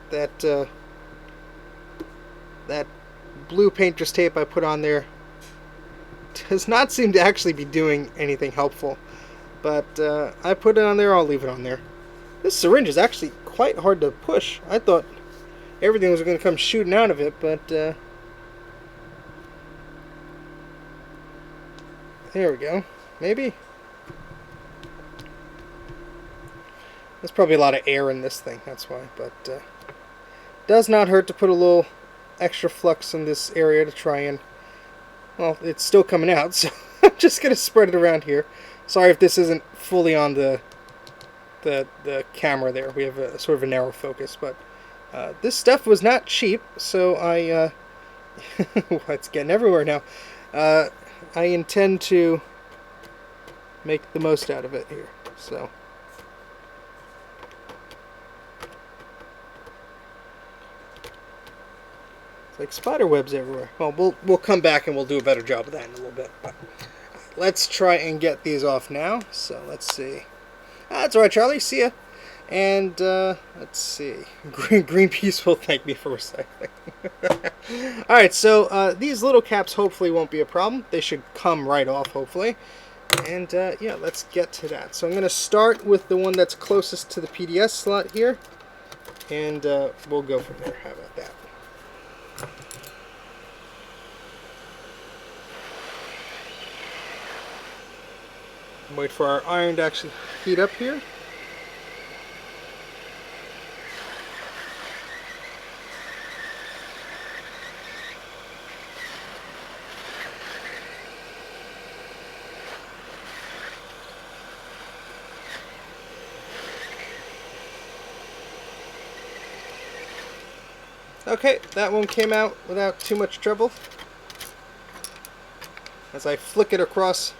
blue painter's tape I put on there does not seem to actually be doing anything helpful, but I put it on there, I'll leave it on there. This syringe is actually quite hard to push. I thought everything was going to come shooting out of it, but there we go. Maybe? There's probably a lot of air in this thing, that's why, but does not hurt to put a little extra flux in this area to try and, well, it's still coming out, so I'm just going to spread it around here. Sorry if this isn't fully on the camera there. We have a sort of a narrow focus, but this stuff was not cheap, so I well, it's getting everywhere now. I intend to make the most out of it here. So it's like spider webs everywhere. Well, we'll come back and we'll do a better job of that in a little bit. But let's try and get these off now. So let's see. That's all right, Charlie. See ya. And let's see. Greenpeace will thank me for recycling. Alright, so these little caps hopefully won't be a problem. They should come right off, hopefully. And yeah, let's get to that. So I'm going to start with the one that's closest to the PDS slot here. And we'll go from there. How about that? Wait for our iron to actually heat up here. Okay, that one came out without too much trouble. As I flick it across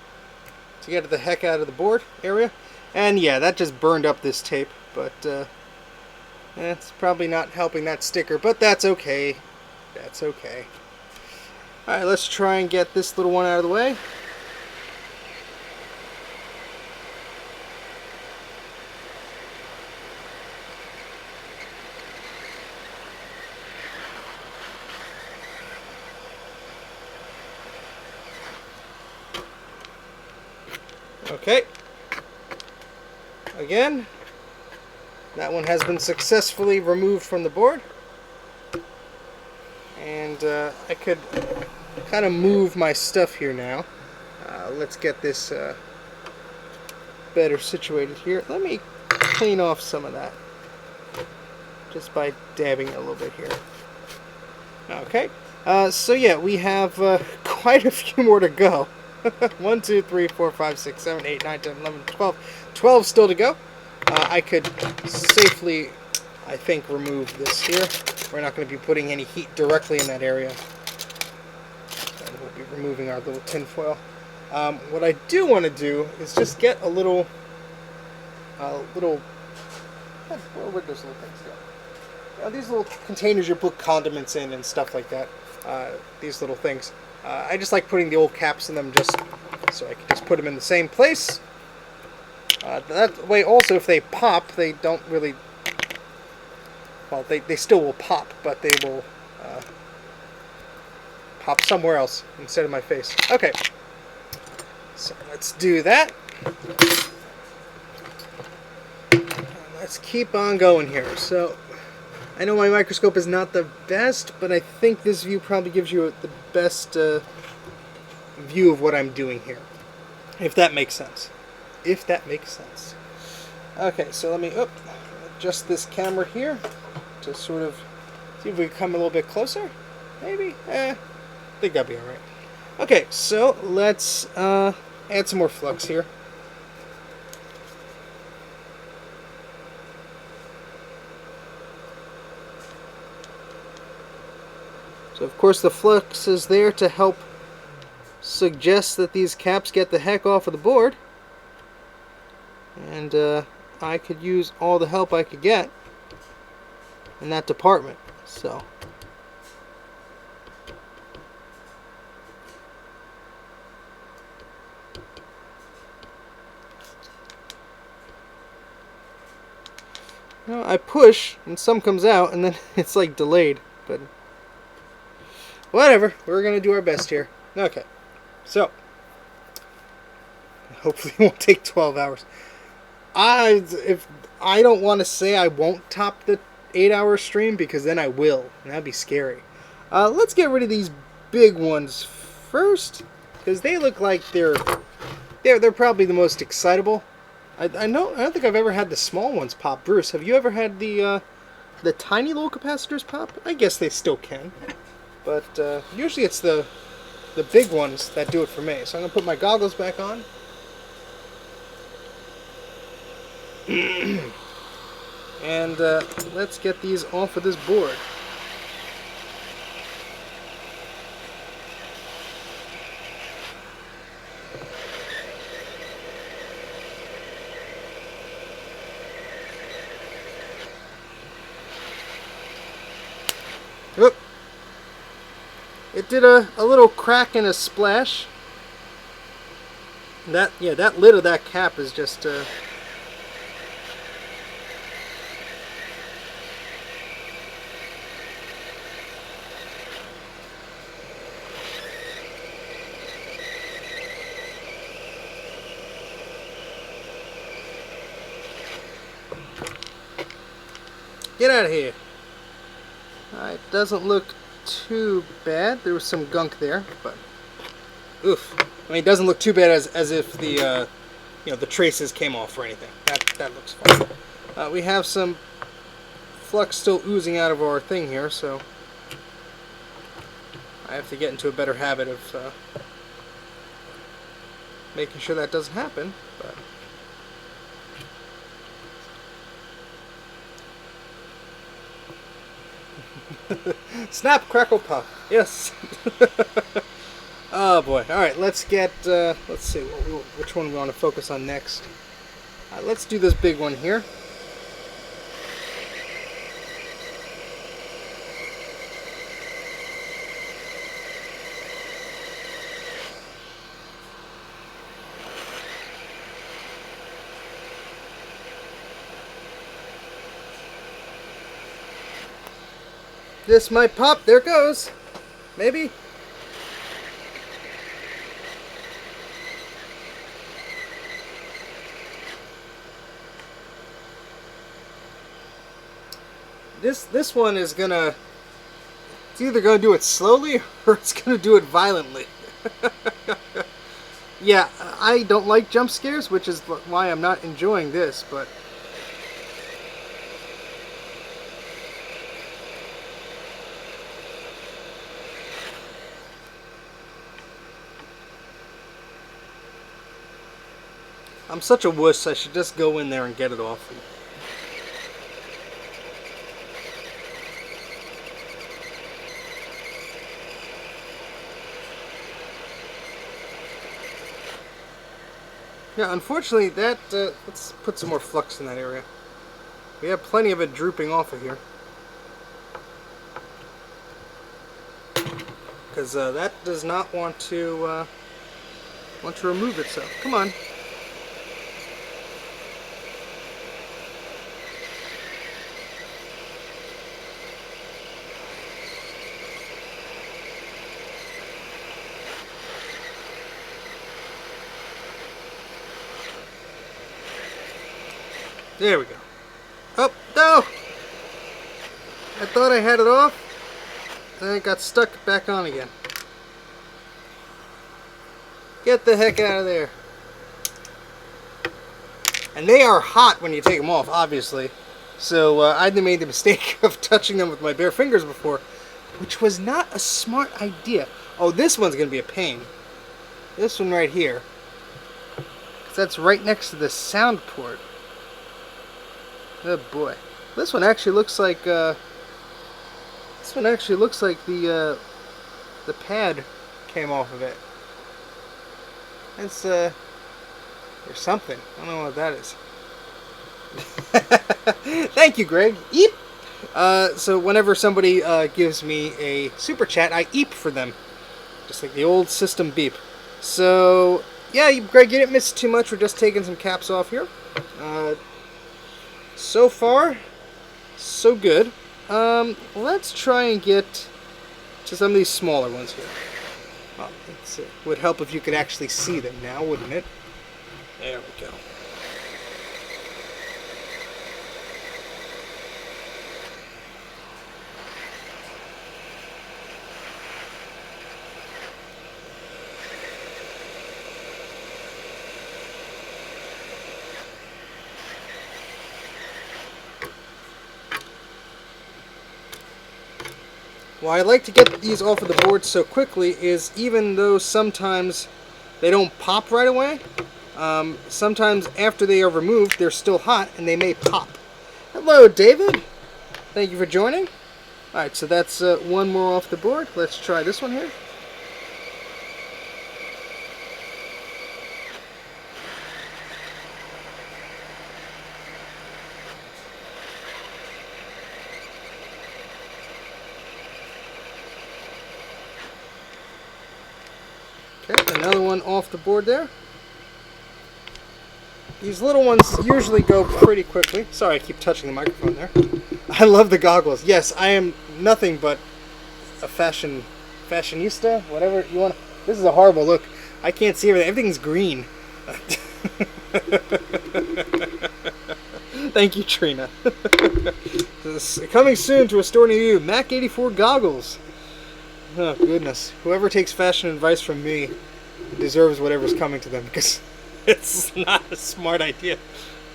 to get the heck out of the board area. And yeah, that just burned up this tape, but it's probably not helping that sticker, but that's okay. That's okay. Alright, let's try and get this little one out of the way. Okay, again, that one has been successfully removed from the board, and I could kind of move my stuff here now. Let's get this better situated here. Let me clean off some of that just by dabbing it a little bit here. Okay, so yeah, we have quite a few more to go. 1, 2, 3, 4, 5, 6, 7, 8, 9, 10, 11, 12. 12 still to go. I could safely I think, remove this here. We're not going to be putting any heat directly in that area. And we'll be removing our little tin foil. What I do want to do is just get a little, where would those little things go? You know, these little containers you put condiments in and stuff like that. These little things. I just like putting the old caps in them just so I can just put them in the same place. That way also if they pop, they don't really, well, they still will pop, but they will pop somewhere else instead of my face. Okay, so let's do that. Let's keep on going here. So I know my microscope is not the best, but I think this view probably gives you the best view of what I'm doing here, if that makes sense. If that makes sense. Okay, so let me adjust this camera here to sort of see if we can come a little bit closer. Maybe? I think that'll be alright. Okay, so let's add some more flux here. So of course the flux is there to help suggest that these caps get the heck off of the board. And I could use all the help I could get in that department. So you know, I push and some comes out and then it's like delayed, but whatever, we're gonna do our best here. Okay, so hopefully it won't take 12 hours. If I don't want to say I won't top the 8-hour stream, because then I will, and that'd be scary. Let's get rid of these big ones first, because they look like they're probably the most excitable. I don't think I've ever had the small ones pop. Bruce, have you ever had the tiny little capacitors pop? I guess they still can, but usually it's the big ones that do it for me. So I'm gonna put my goggles back on. And let's get these off of this board. Oop. It did a little crack and a splash. That lid of that cap is just get out of here. It doesn't look too bad. There was some gunk there, but oof. I mean, it doesn't look too bad as if the the traces came off or anything. That looks fine. We have some flux still oozing out of our thing here, so I have to get into a better habit of making sure that doesn't happen. But snap, crackle, pop. Yes. Oh boy. All right. Let's get. Let's see. Which one we want to focus on next? Let's do this big one here. This might pop. There it goes. Maybe. This one is gonna. It's either gonna do it slowly or it's gonna do it violently. Yeah, I don't like jump scares, which is why I'm not enjoying this, but. I'm such a wuss, I should just go in there and get it off. Yeah, unfortunately that, let's put some more flux in that area. We have plenty of it drooping off of here. Because that does not want to remove itself. Come on. There we go. Oh, no! I thought I had it off, and it got stuck back on again. Get the heck out of there. And they are hot when you take them off, obviously. So I made the mistake of touching them with my bare fingers before, which was not a smart idea. Oh, this one's going to be a pain. This one right here. Because that's right next to the sound port. Oh boy. This one actually looks like the pad came off of it. It's there's something. I don't know what that is. Thank you, Greg. Eep. So whenever somebody gives me a super chat, I eep for them, just like the old system beep. So yeah, Greg, you didn't miss too much. We're just taking some caps off here. So far, so good. Let's try and get to some of these smaller ones here. Well, it would help if you could actually see them now, wouldn't it? There we go. Why I like to get these off of the board so quickly is even though sometimes they don't pop right away, sometimes after they are removed, they're still hot and they may pop. Hello, David. Thank you for joining. Alright, so that's one more off the board. Let's try this one here. Okay, another one off the board there. These little ones usually go pretty quickly. Sorry, I keep touching the microphone there. I love the goggles. Yes, I am nothing but a fashionista, whatever you want. This is a horrible look. I can't see everything. Everything's green. Thank you, Trina. Coming soon to a store near you, Mac84 goggles. Oh, goodness. Whoever takes fashion advice from me deserves whatever's coming to them, because it's not a smart idea.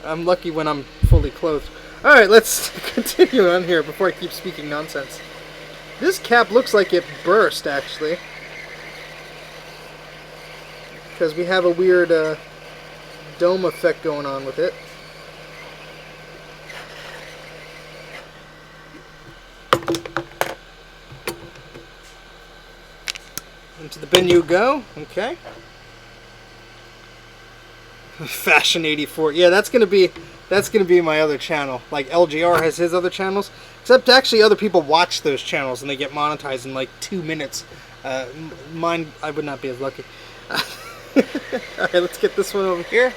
I'm lucky when I'm fully clothed. Alright, let's continue on here before I keep speaking nonsense. This cap looks like it burst, actually. Because we have a weird dome effect going on with it. Into the bin you go. Okay. Fashion 84. Yeah, that's gonna be my other channel. Like LGR has his other channels. Except actually other people watch those channels and they get monetized in like 2 minutes. Mine, I would not be as lucky. Alright, let's get this one over here.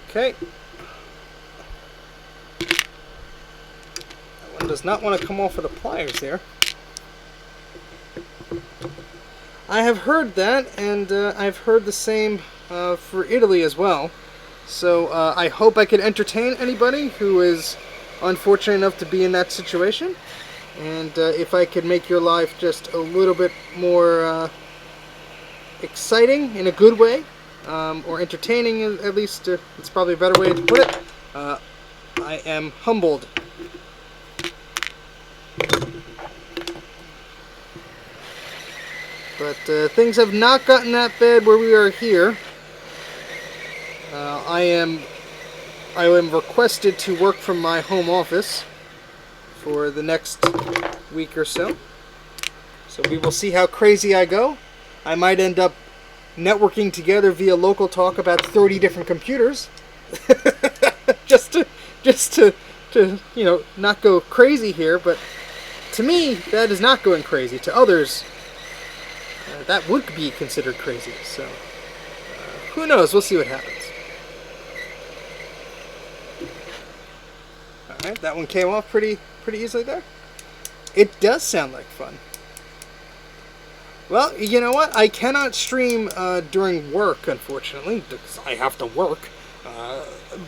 Okay. That one does not want to come off with the pliers there. I have heard that, and I've heard the same for Italy as well. So I hope I can entertain anybody who is unfortunate enough to be in that situation. And if I could make your life just a little bit more exciting in a good way, or entertaining at least, it's probably a better way to put it, I am humbled. But things have not gotten that bad where we are here. I am I am requested to work from my home office for the next week or so. So we will see how crazy I go. I might end up networking together via local talk about 30 different computers. just to you know, not go crazy here, but to me that is not going crazy. To others, that would be considered crazy. So who knows? We'll see what happens. All right, that one came off pretty easily there. It does sound like fun. Well, you know what? I cannot stream during work, unfortunately, because I have to work.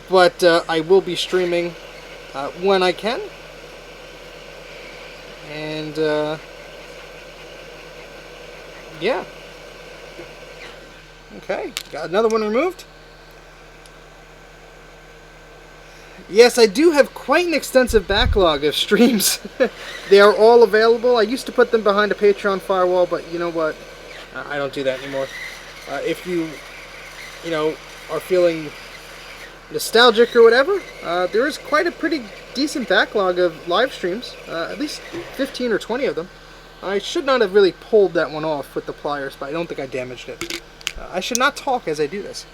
But I will be streaming when I can. And, yeah. Okay, got another one removed. Yes, I do have quite an extensive backlog of streams. They are all available. I used to put them behind a Patreon firewall, but you know what? I don't do that anymore. If you know, are feeling nostalgic or whatever, there is quite a pretty decent backlog of live streams. At least 15 or 20 of them. I should not have really pulled that one off with the pliers, but I don't think I damaged it. I should not talk as I do this.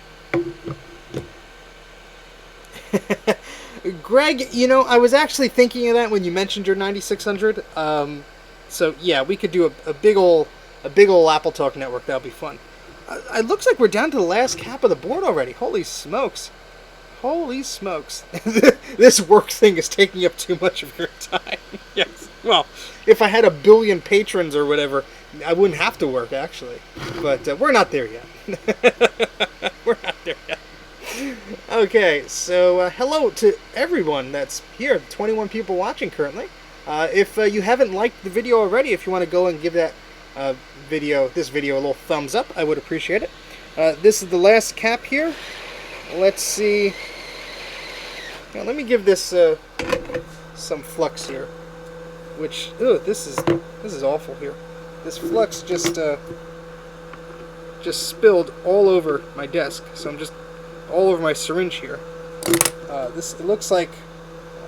Greg, you know, I was actually thinking of that when you mentioned your 9600. So yeah, we could do a big ol' Apple Talk network. That'll be fun. It looks like we're down to the last cap of the board already. Holy smokes! Holy smokes! This work thing is taking up too much of your time. Yes. Well, if I had 1 billion patrons or whatever, I wouldn't have to work actually. But we're not there yet. We're not there yet. Okay, so hello to everyone that's here, 21 people watching currently. If you haven't liked the video already, if you want to go and give that this video a little thumbs up, I would appreciate it. This is the last cap here. Let's see. Now, let me give this some flux here. Which, this is awful here. This flux just spilled all over my desk, so I'm just all over my syringe here. It looks like,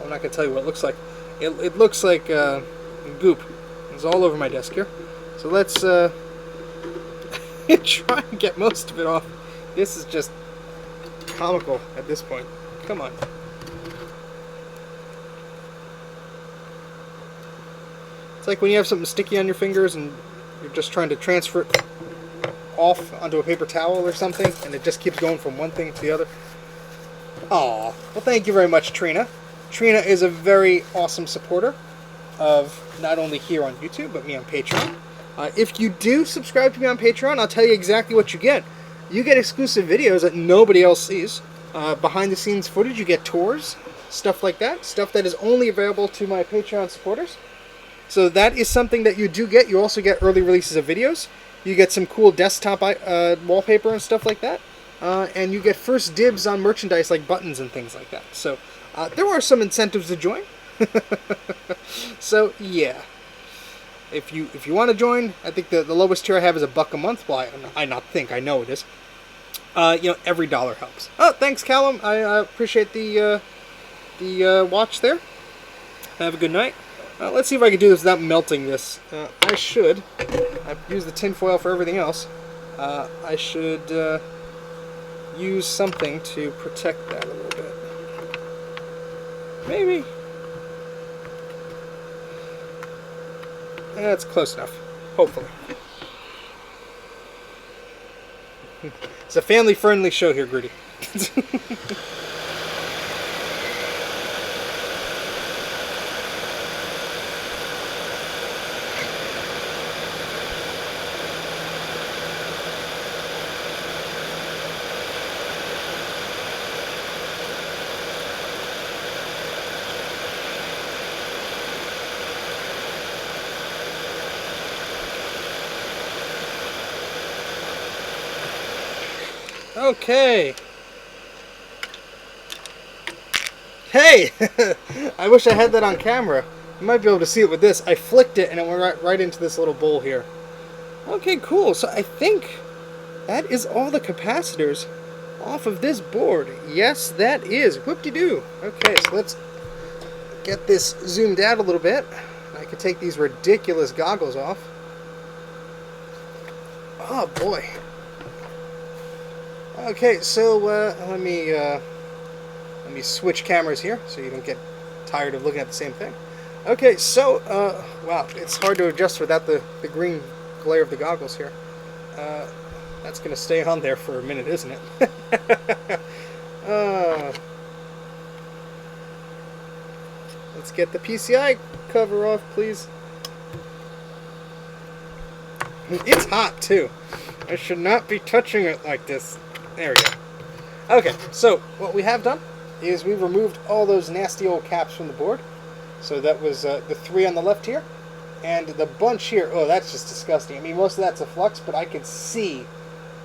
I'm not going to tell you what it looks like. It looks like goop. It's all over my desk here. So let's try and get most of it off. This is just comical at this point. Come on. It's like when you have something sticky on your fingers and you're just trying to transfer it off onto a paper towel or something, and it just keeps going from one thing to the other. Aw, well, thank you very much, Trina. Trina is a very awesome supporter of not only here on YouTube, but me on Patreon. If you do subscribe to me on Patreon, I'll tell you exactly what you get. You get exclusive videos that nobody else sees. Behind the scenes footage, you get tours, stuff like that. Stuff that is only available to my Patreon supporters. So that is something that you do get. You also get early releases of videos. You get some cool desktop wallpaper and stuff like that. And you get first dibs on merchandise like buttons and things like that. So there are some incentives to join. So yeah. If you want to join, I think the lowest tier I have is $1 a month. Well, I know it is. You know, every dollar helps. Oh, thanks, Callum. I appreciate the watch there. Have a good night. Let's see if I can do this without melting this. I should. I've used the tin foil for everything else. I should use something to protect that a little bit. Maybe. That's close enough. Hopefully. It's a family-friendly show here, Grudy. Okay. Hey! I wish I had that on camera. You might be able to see it with this. I flicked it and it went right into this little bowl here. Okay, cool. So I think that is all the capacitors off of this board. Yes, that is. Whoop-de-doo. Okay, so let's get this zoomed out a little bit. I can take these ridiculous goggles off. Oh boy. Okay, so let me switch cameras here so you don't get tired of looking at the same thing. Okay, so wow, it's hard to adjust without the green glare of the goggles here. That's gonna stay on there for a minute, isn't it? Let's get the PCI cover off, please. It's hot too. I should not be touching it like this. There we go. Okay, so what we have done is we removed all those nasty old caps from the board. So that was the 3 on the left here, and the bunch here. Oh, that's just disgusting. I mean, most of that's a flux, but I could see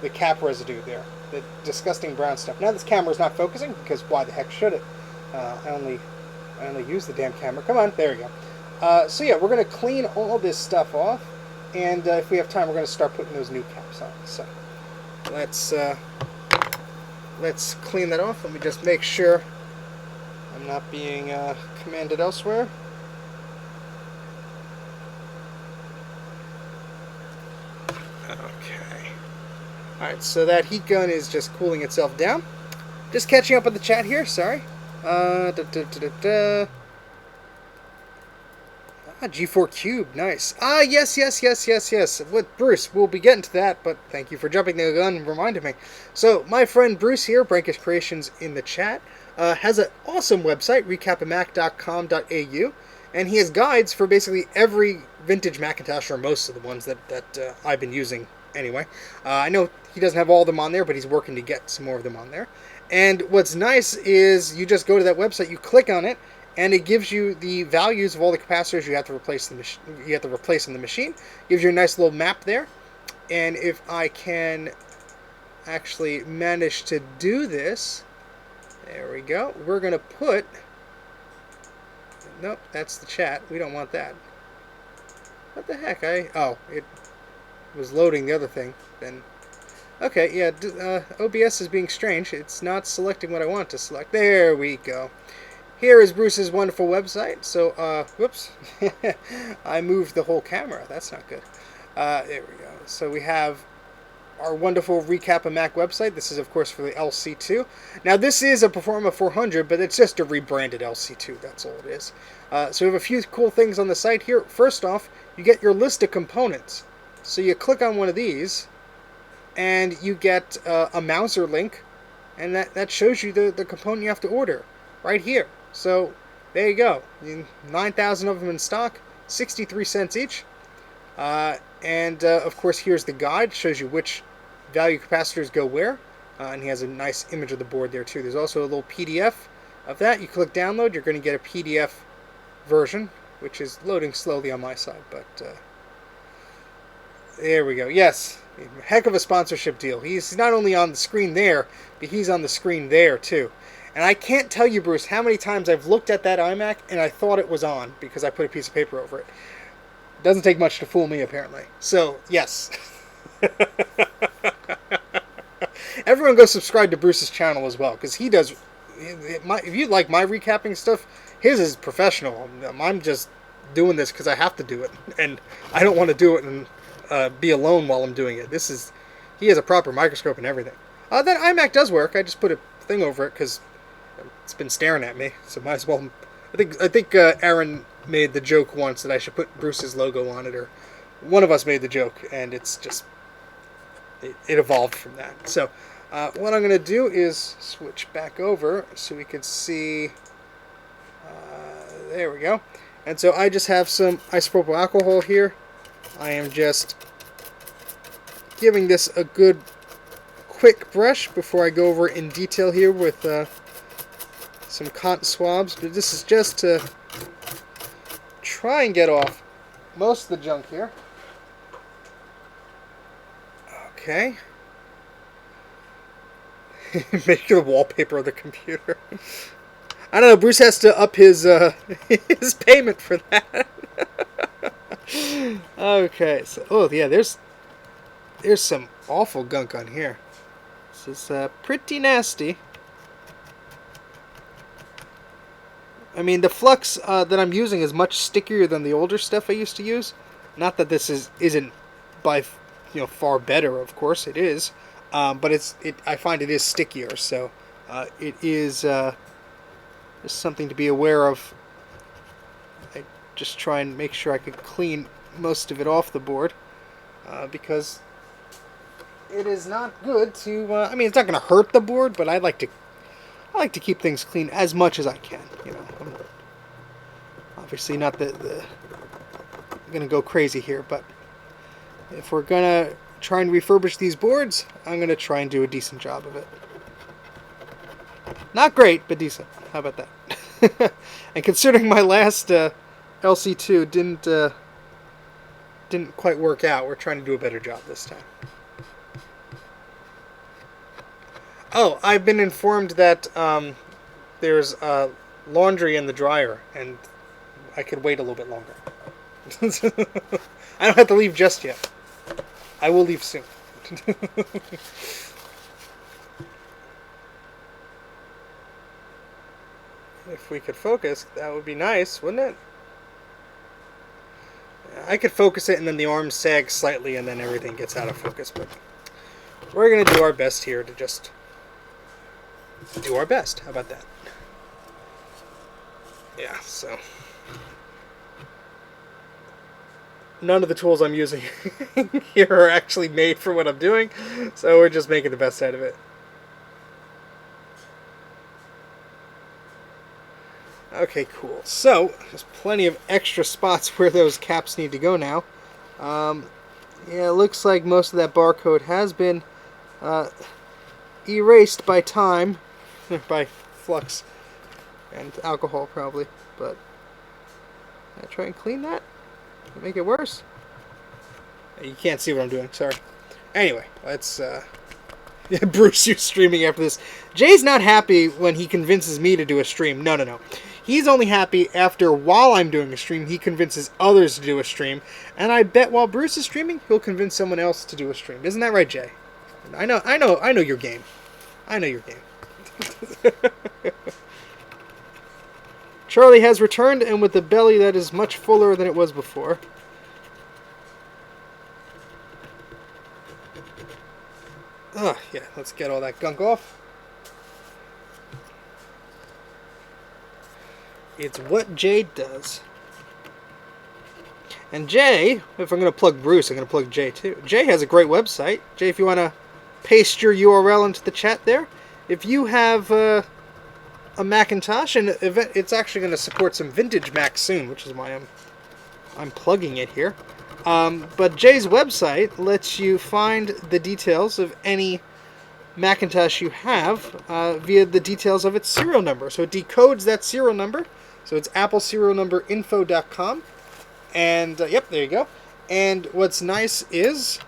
the cap residue there, the disgusting brown stuff. Now this camera is not focusing because why the heck should it? I only use the damn camera. Come on, there we go. So yeah, we're gonna clean all this stuff off, and if we have time, we're gonna start putting those new caps on. So let's clean that off. Let me just make sure I'm not being commanded elsewhere. Okay. Alright, so that heat gun is just cooling itself down. Just catching up with the chat here, sorry. G4 Cube, nice. Yes. With Bruce, we'll be getting to that, but thank you for jumping the gun and reminding me. So, my friend Bruce here, Brankish Creations in the chat, has an awesome website, recapamac.com.au, and he has guides for basically every vintage Macintosh, or most of the ones that I've been using anyway. I know he doesn't have all of them on there, but he's working to get some more of them on there. And what's nice is you just go to that website, you click on it, and it gives you the values of all the capacitors you have to replace in the machine. Gives you a nice little map there. And if I can actually manage to do this, there we go. We're going to put... Nope, that's the chat. We don't want that. What the heck? Oh, it was loading the other thing. Then, okay, yeah, OBS is being strange. It's not selecting what I want to select. There we go. Here is Bruce's wonderful website. So, whoops. I moved the whole camera. That's not good. There we go. So we have our wonderful Recap a Mac website. This is, of course, for the LC2. Now, this is a Performa 400, but it's just a rebranded LC2. That's all it is. So we have a few cool things on the site here. First off, you get your list of components. So you click on one of these, and you get a Mouser link, and that shows you the component you have to order right here. So there you go. 9,000 of them in stock, 63 cents each. And of course, here's the guide. Shows you which value capacitors go where. And he has a nice image of the board there too. There's also a little PDF of that. You click download, you're going to get a PDF version, which is loading slowly on my side. But there we go. Yes, heck of a sponsorship deal. He's not only on the screen there, but he's on the screen there too. And I can't tell you, Bruce, how many times I've looked at that iMac and I thought it was on because I put a piece of paper over it. Doesn't take much to fool me, apparently. So, yes. Everyone go subscribe to Bruce's channel as well, because he does... if you like my recapping stuff, his is professional. I'm just doing this because I have to do it. And I don't want to do it and be alone while I'm doing it. He has a proper microscope and everything. That iMac does work. I just put a thing over it because it's been staring at me. So might as well... I think Aaron made the joke once that I should put Bruce's logo on it, or one of us made the joke, and it's just it evolved from that. So what I'm going to do is switch back over so we can see. There we go. And so I just have some isopropyl alcohol here. I am just giving this a good quick brush before I go over it in detail here with some cotton swabs, but this is just to try and get off most of the junk here. Okay. Make the wallpaper of the computer. I don't know, Bruce has to up his his payment for that. Okay, so oh yeah, there's some awful gunk on here. This is pretty nasty. I mean, the flux that I'm using is much stickier than the older stuff I used to use. Not that this isn't by far better, of course it is, but I find it is stickier, so it is just something to be aware of. I just try and make sure I could clean most of it off the board, because it is not good to. I mean, it's not going to hurt the board, but I like to keep things clean as much as I can. I'm obviously not going to go crazy here, but if we're going to try and refurbish these boards, I'm going to try and do a decent job of it. Not great, but decent. How about that? And considering my last LC2 didn't quite work out, we're trying to do a better job this time. Oh, I've been informed that there's laundry in the dryer, and I could wait a little bit longer. I don't have to leave just yet. I will leave soon. If we could focus, that would be nice, wouldn't it? I could focus it, and then the arms sag slightly, and then everything gets out of focus, but we're going to do our best here to just do our best. How about that? Yeah, so none of the tools I'm using here are actually made for what I'm doing, so we're just making the best out of it. Okay, cool. So, there's plenty of extra spots where those caps need to go now. Yeah, it looks like most of that barcode has been erased by time, by flux and alcohol probably, but I try and clean that, make it worse. You can't see what I'm doing, sorry. Anyway, let's Bruce, you're streaming after this. Jay's not happy when he convinces me to do a stream. No. He's only happy after, while I'm doing a stream, he convinces others to do a stream. And I bet while Bruce is streaming, he'll convince someone else to do a stream. Isn't that right, Jay? I know your game. I know your game. Charlie has returned, and with a belly that is much fuller than it was before. Yeah, let's get all that gunk off. It's what Jay does. And Jay, if I'm going to plug Bruce, I'm going to plug Jay too. Jay has a great website. Jay, if you want to paste your URL into the chat there. If you have a Macintosh, and it's actually going to support some vintage Macs soon, which is why I'm plugging it here. But Jay's website lets you find the details of any Macintosh you have via the details of its serial number. So it decodes that serial number. So it's appleserialnumberinfo.com. And, yep, there you go. And what's nice is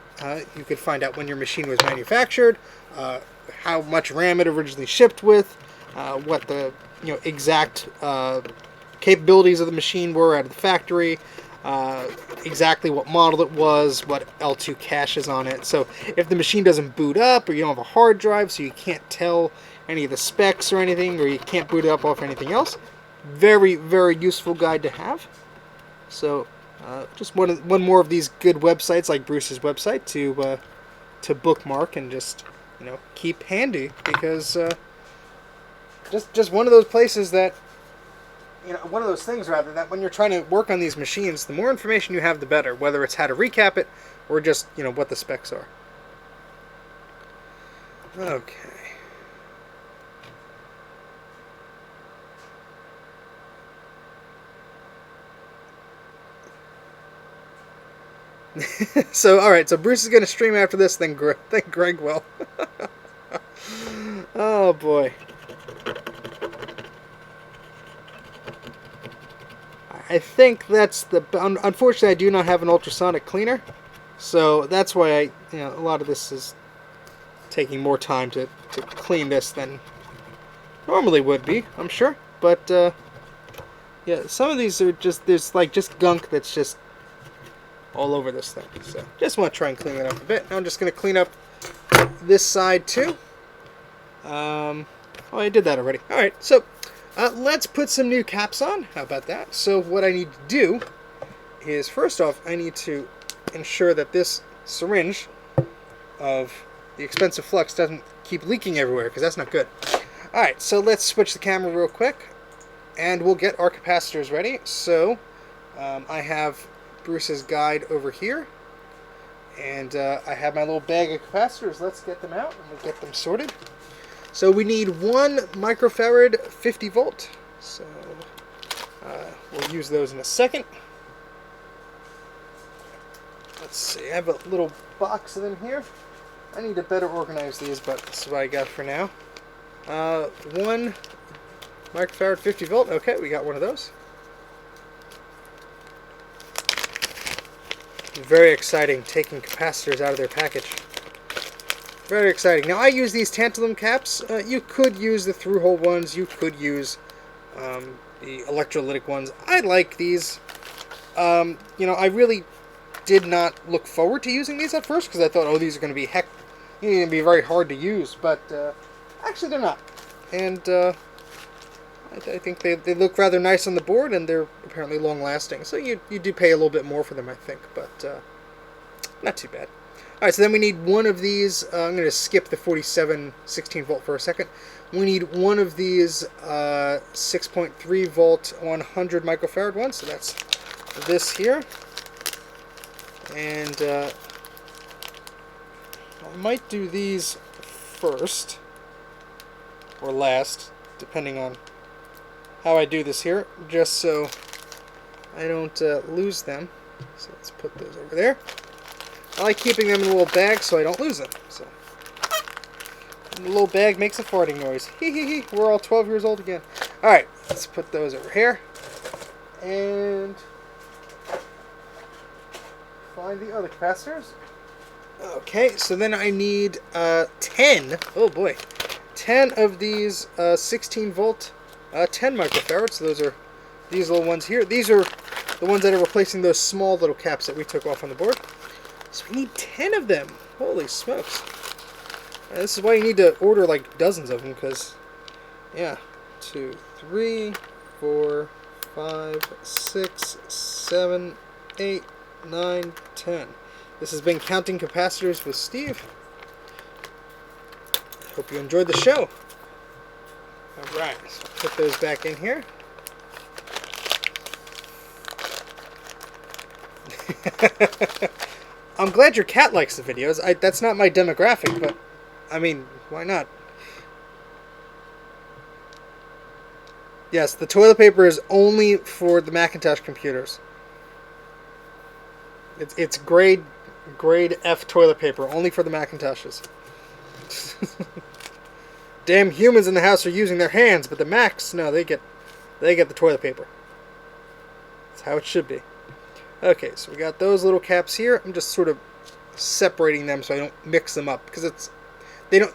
you could find out when your machine was manufactured, how much RAM it originally shipped with, what the exact capabilities of the machine were out of the factory, exactly what model it was, what L2 cache is on it. So if the machine doesn't boot up, or you don't have a hard drive, so you can't tell any of the specs or anything, or you can't boot it up off anything else, very, very useful guide to have. So just one more of these good websites like Bruce's website to bookmark and just keep handy, because just one of those places that one of those things rather, that when you're trying to work on these machines, the more information you have, the better. Whether it's how to recap it or just what the specs are. Okay. So, alright, so Bruce is going to stream after this, then Greg will. Oh, boy. I think that's unfortunately, I do not have an ultrasonic cleaner, so that's why a lot of this is taking more time to clean this than normally would be, I'm sure. But, yeah, some of these are there's just gunk that's just all over this thing. So just want to try and clean that up a bit. Now I'm just going to clean up this side too. Oh, I did that already. Alright, so let's put some new caps on. How about that? So what I need to do is, first off, I need to ensure that this syringe of the expensive flux doesn't keep leaking everywhere, because that's not good. Alright, so let's switch the camera real quick, and we'll get our capacitors ready. So I have Bruce's guide over here, and I have my little bag of capacitors. Let's get them out and we'll get them sorted. So we need 1 microfarad 50 volt. So we'll use those in a second. Let's see, I have a little box of them here. I need to better organize these, but this is what I got for now. 1 microfarad 50 volt. Okay, we got one of those. Very exciting, taking capacitors out of their package. Very exciting. Now I use these tantalum caps. You could use the through-hole ones. You could use the electrolytic ones. I like these. You know, I really did not look forward to using these at first, because I thought, oh, these are going to be going to be very hard to use. But actually, they're not. And I think they look rather nice on the board, and they're apparently long-lasting. So you do pay a little bit more for them, I think, but not too bad. All right, so then we need one of these. I'm going to skip the 47 16 volt for a second. We need one of these 6.3 volt 100 microfarad ones. So that's this here. And I might do these first or last, depending on how I do this here, just so I don't lose them. So let's put those over there. I like keeping them in a little bag so I don't lose them. So the little bag makes a farting noise. Hee hee hee. We're all 12 years old again. Alright, let's put those over here. And find the other capacitors. Okay, so then I need 10. Oh boy. 10 of these 16 volt 10 microfarads. So those are these little ones here. These are the ones that are replacing those small little caps that we took off on the board. So we need 10 of them. Holy smokes. This is why you need to order like dozens of them, because, yeah. 2, 3, 4, 5, 6, 7, 8, 9, 10. This has been Counting Capacitors with Steve. Hope you enjoyed the show. Alright, so put those back in here. I'm glad your cat likes the videos. That's not my demographic, but I mean, why not? Yes, the toilet paper is only for the Macintosh computers. It's grade F toilet paper, only for the Macintoshes. Damn humans in the house are using their hands, but the Macs, no, they get the toilet paper. That's how it should be. Okay, so we got those little caps here. I'm just sort of separating them so I don't mix them up, because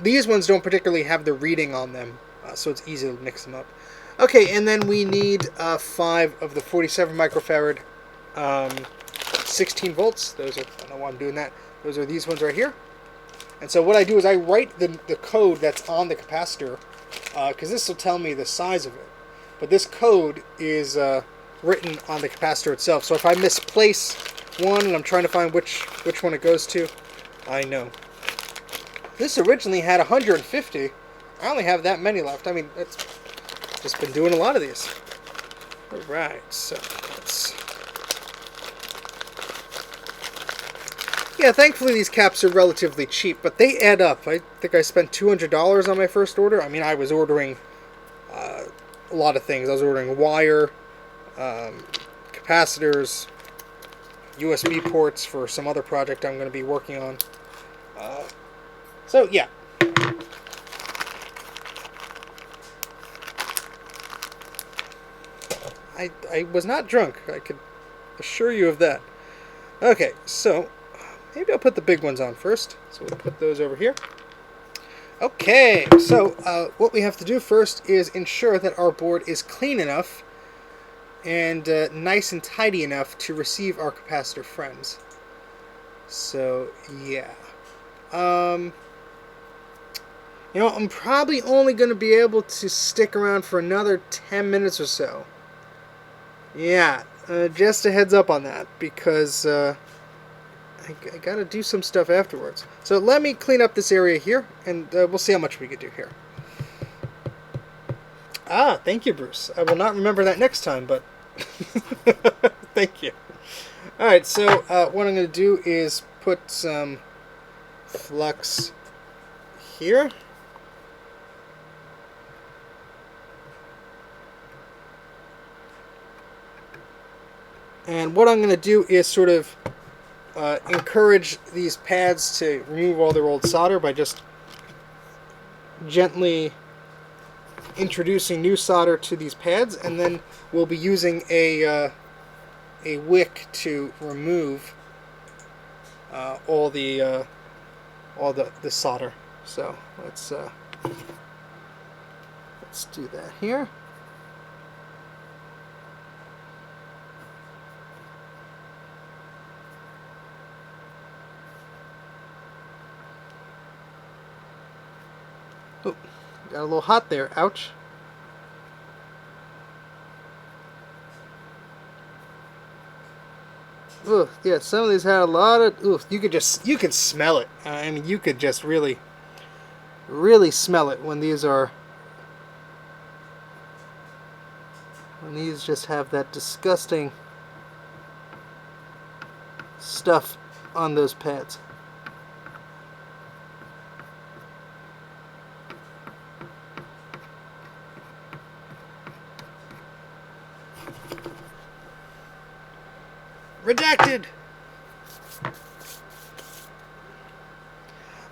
these ones don't particularly have the reading on them, so it's easy to mix them up. Okay, and then we need 5 of the 47 microfarad 16 volts. Those are, I don't know why I'm doing that. Those are these ones right here. And so what I do is I write the code that's on the capacitor, because this will tell me the size of it. But this code is written on the capacitor itself. So if I misplace one and I'm trying to find which one it goes to, I know. This originally had 150. I only have that many left. I mean, it's just been doing a lot of these. Alright, so let's... Yeah, thankfully these caps are relatively cheap, but they add up. I think I spent $200 on my first order. I mean, I was ordering a lot of things. I was ordering wire, capacitors, USB ports for some other project I'm going to be working on. So, yeah. I was not drunk. I could assure you of that. Okay, so maybe I'll put the big ones on first. So we'll put those over here. Okay, so what we have to do first is ensure that our board is clean enough and nice and tidy enough to receive our capacitor friends. So, yeah. You know, I'm probably only going to be able to stick around for another 10 minutes or so. Yeah, just a heads up on that, because I gotta do some stuff afterwards. So let me clean up this area here, and we'll see how much we can do here. Ah, thank you, Bruce. I will not remember that next time, but thank you. Alright, so what I'm going to do is put some flux here. And what I'm going to do is sort of encourage these pads to remove all their old solder by just gently introducing new solder to these pads, and then we'll be using a wick to remove all the solder. So let's do that here. Oh, got a little hot there. Ouch. Ugh, yeah, some of these had a lot of. Ooh, you could smell it. I mean, you could just really smell it when these just have that disgusting stuff on those pads. Redacted!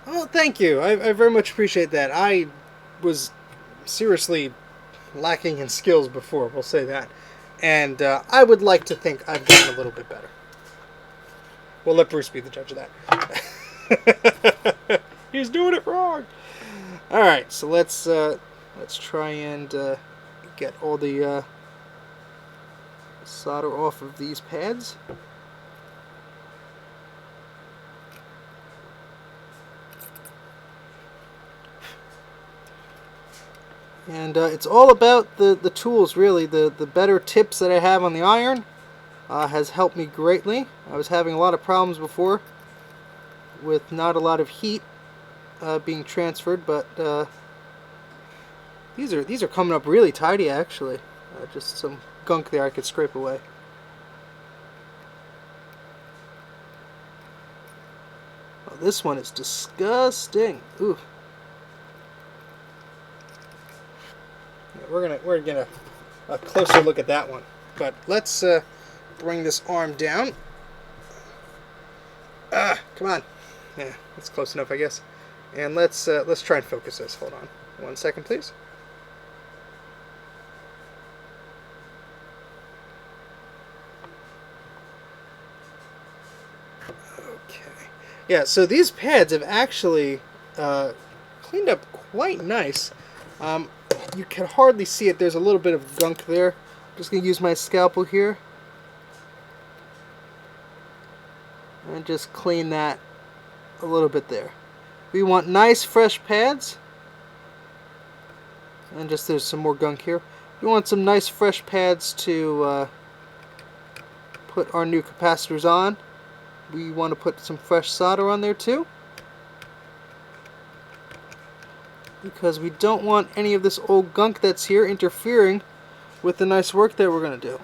Oh, thank you. I very much appreciate that. I was seriously lacking in skills before, we'll say that. And I would like to think I've gotten a little bit better. We'll let Bruce be the judge of that. He's doing it wrong! Alright, so let's try and get all the solder off of these pads. And it's all about the tools, really. The better tips that I have on the iron has helped me greatly. I was having a lot of problems before with not a lot of heat being transferred, but these are coming up really tidy, actually. Just some gunk there I could scrape away. Oh, this one is disgusting. Ooh. We're gonna get a closer look at that one, but let's bring this arm down. Come on. Yeah, that's close enough, I guess. And let's try and focus this. Hold on, 1 second, please. Okay. Yeah. So these pads have actually cleaned up quite nice. You can hardly see it. There's a little bit of gunk there. I'm just going to use my scalpel here and just clean that a little bit there. We want nice fresh pads, and just there's some more gunk here. We want some nice fresh pads to put our new capacitors on. We want to put some fresh solder on there too, because we don't want any of this old gunk that's here interfering with the nice work that we're going to do.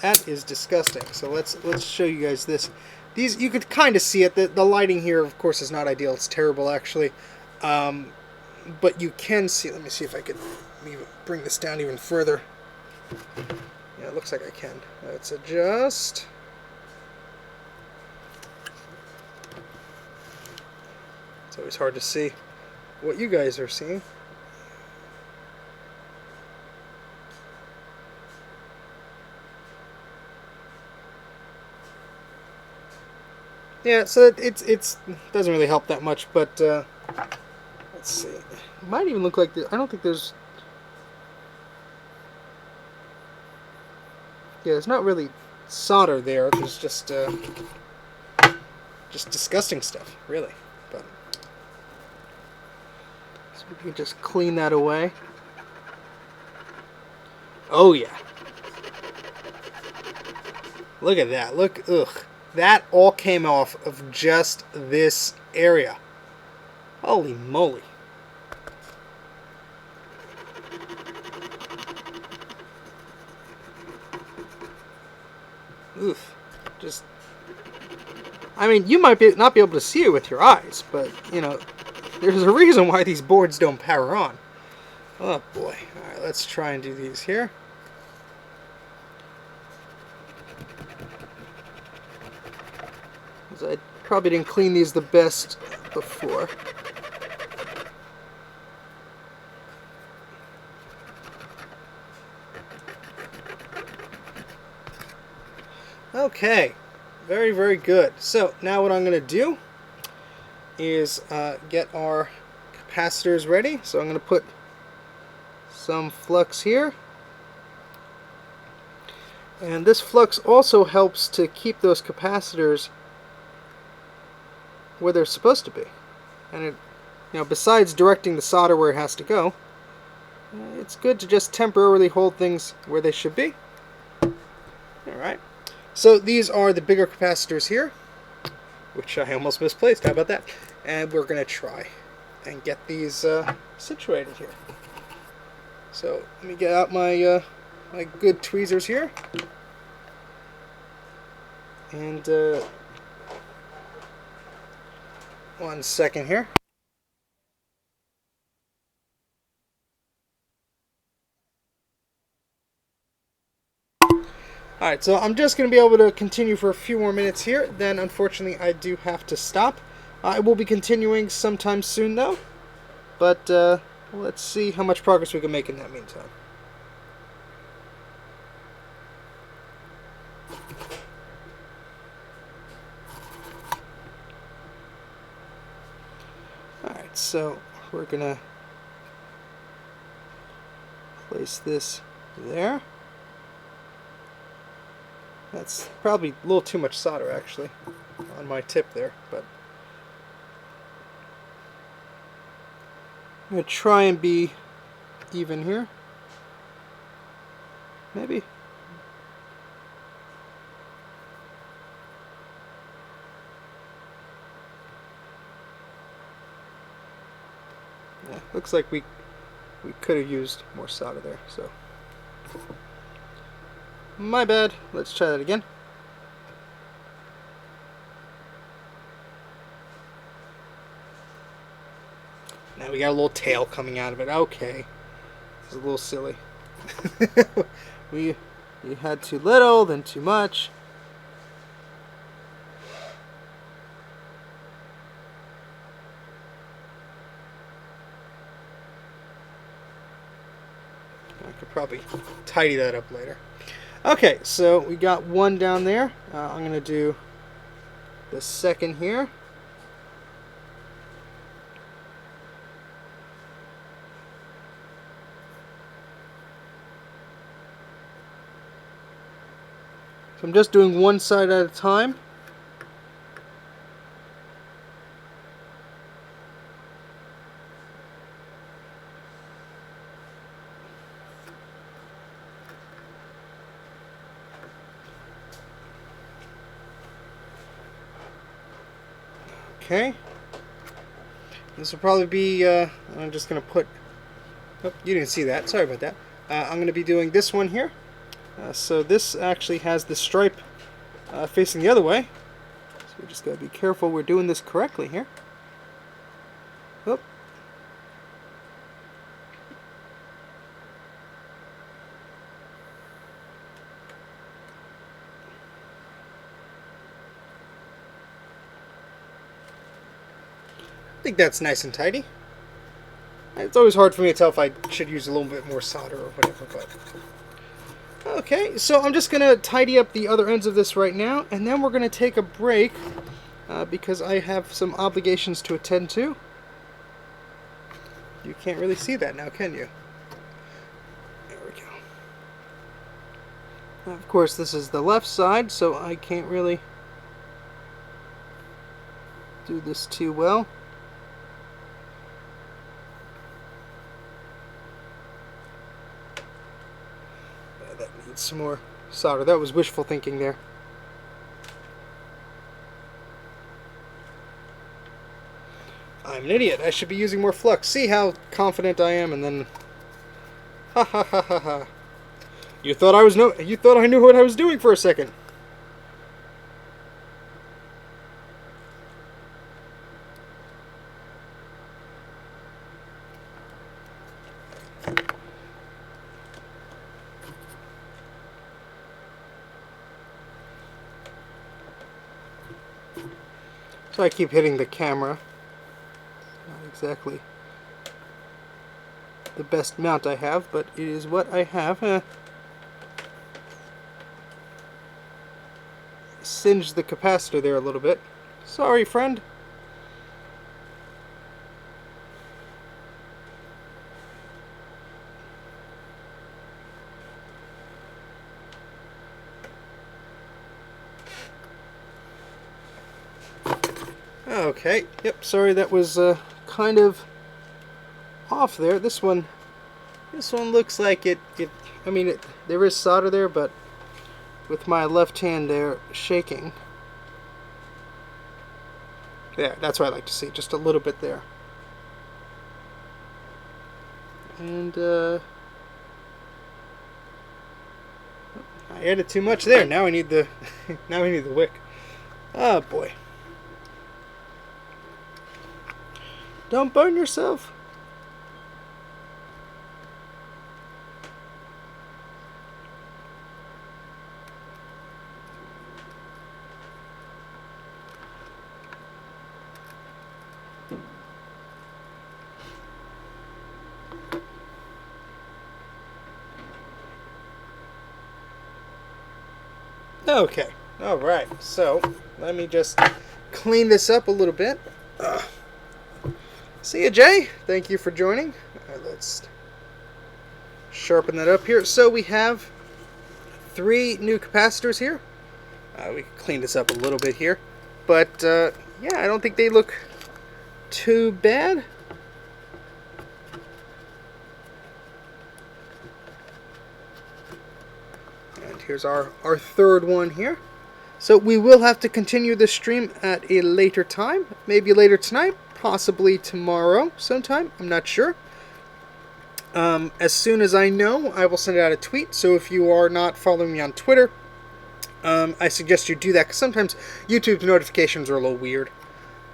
That is disgusting. So let's show you guys this. These, you could kind of see it. The lighting here, of course, is not ideal. It's terrible, actually. But you can see. Let me see if I can bring this down even further. Yeah, it looks like I can. Let's adjust. It's always hard to see what you guys are seeing. Yeah, so it doesn't really help that much, but let's see. It might even look like I don't think there's. Yeah, there's not really solder there. There's just just disgusting stuff, really. But so we can just clean that away. Oh yeah. Look at that. Look, ugh. That all came off of just this area. Holy moly. Oof. Just, I mean, you might not be able to see it with your eyes, but, you know, there's a reason why these boards don't power on. Oh boy. Alright, let's try and do these here. I probably didn't clean these the best before. Okay, very, very good. So now what I'm going to do is get our capacitors ready. So I'm going to put some flux here. And this flux also helps to keep those capacitors where they're supposed to be. And it, you know, besides directing the solder where it has to go, it's good to just temporarily hold things where they should be. Alright. So these are the bigger capacitors here, which I almost misplaced. How about that? And we're going to try and get these situated here. So let me get out my my good tweezers here. And 1 second here. Alright, so I'm just going to be able to continue for a few more minutes here. Then, unfortunately, I do have to stop. I will be continuing sometime soon, though. But let's see how much progress we can make in that meantime. Alright, so we're going to place this there. That's probably a little too much solder, actually, on my tip there, but I'm going to try and be even here. Maybe. Yeah, looks like we could have used more solder there, so my bad. Let's try that again. Now we got a little tail coming out of it. Okay. This is a little silly. we had too little, then too much. I could probably tidy that up later. Okay, so we got one down there. I'm going to do the second here. So I'm just doing one side at a time. Okay. This will probably be, I'm just going to put, oh, you didn't see that, sorry about that. I'm going to be doing this one here. So this actually has the stripe facing the other way. So we just got to be careful we're doing this correctly here. Oh. I think that's nice and tidy. It's always hard for me to tell if I should use a little bit more solder or whatever, but okay, so I'm just going to tidy up the other ends of this right now, and then we're going to take a break because I have some obligations to attend to. You can't really see that now, can you? There we go. Now, of course, this is the left side, so I can't really do this too well. Yeah, that needs some more solder. That was wishful thinking there. I'm an idiot. I should be using more flux. See how confident I am, and then ha ha ha ha ha. You thought I knew what I was doing for a second. So I keep hitting the camera. Not exactly the best mount I have, but it is what I have. Singed the capacitor there a little bit. Sorry, friend. Okay, yep, sorry that was kind of off there. This one looks like I mean, there is solder there, but with my left hand there shaking. Yeah, that's what I like to see, just a little bit there. And I added too much there. Now I need the now I need the wick. Oh boy. Don't burn yourself. Okay, alright, so let me just clean this up a little bit. See ya, Jay. Thank you for joining. Let's sharpen that up here. So we have 3 new capacitors here. We can clean this up a little bit here. But, yeah, I don't think they look too bad. And here's our third one here. So we will have to continue the stream at a later time. Maybe later tonight. Possibly tomorrow sometime. I'm not sure. As soon as I know, I will send out a tweet. So if you are not following me on Twitter, I suggest you do that, because sometimes YouTube's notifications are a little weird.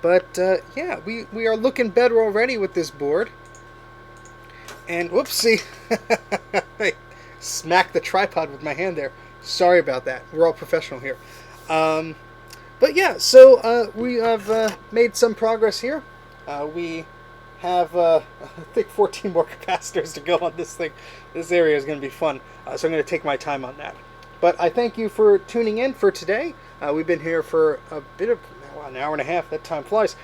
But yeah, we are looking better already with this board. And whoopsie, I smacked the tripod with my hand there. Sorry about that. We're all professional here. But yeah, so we have made some progress here. We have, I think, 14 more capacitors to go on this thing. This area is going to be fun, so I'm going to take my time on that. But I thank you for tuning in for today. We've been here for a bit of, well, an hour and a half. That time flies.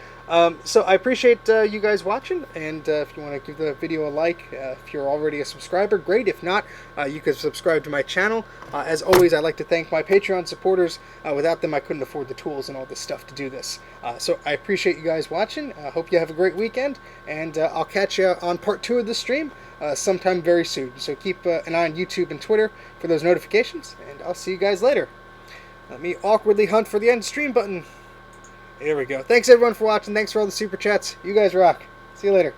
So I appreciate you guys watching, and if you want to give the video a like, if you're already a subscriber, great. If not, you can subscribe to my channel. As always, I'd like to thank my Patreon supporters. Without them, I couldn't afford the tools and all this stuff to do this. So I appreciate you guys watching. I hope you have a great weekend, and I'll catch you on part 2 of the stream sometime very soon. So keep an eye on YouTube and Twitter for those notifications, and I'll see you guys later. Let me awkwardly hunt for the end stream button. Here we go. Thanks everyone for watching. Thanks for all the super chats. You guys rock. See you later.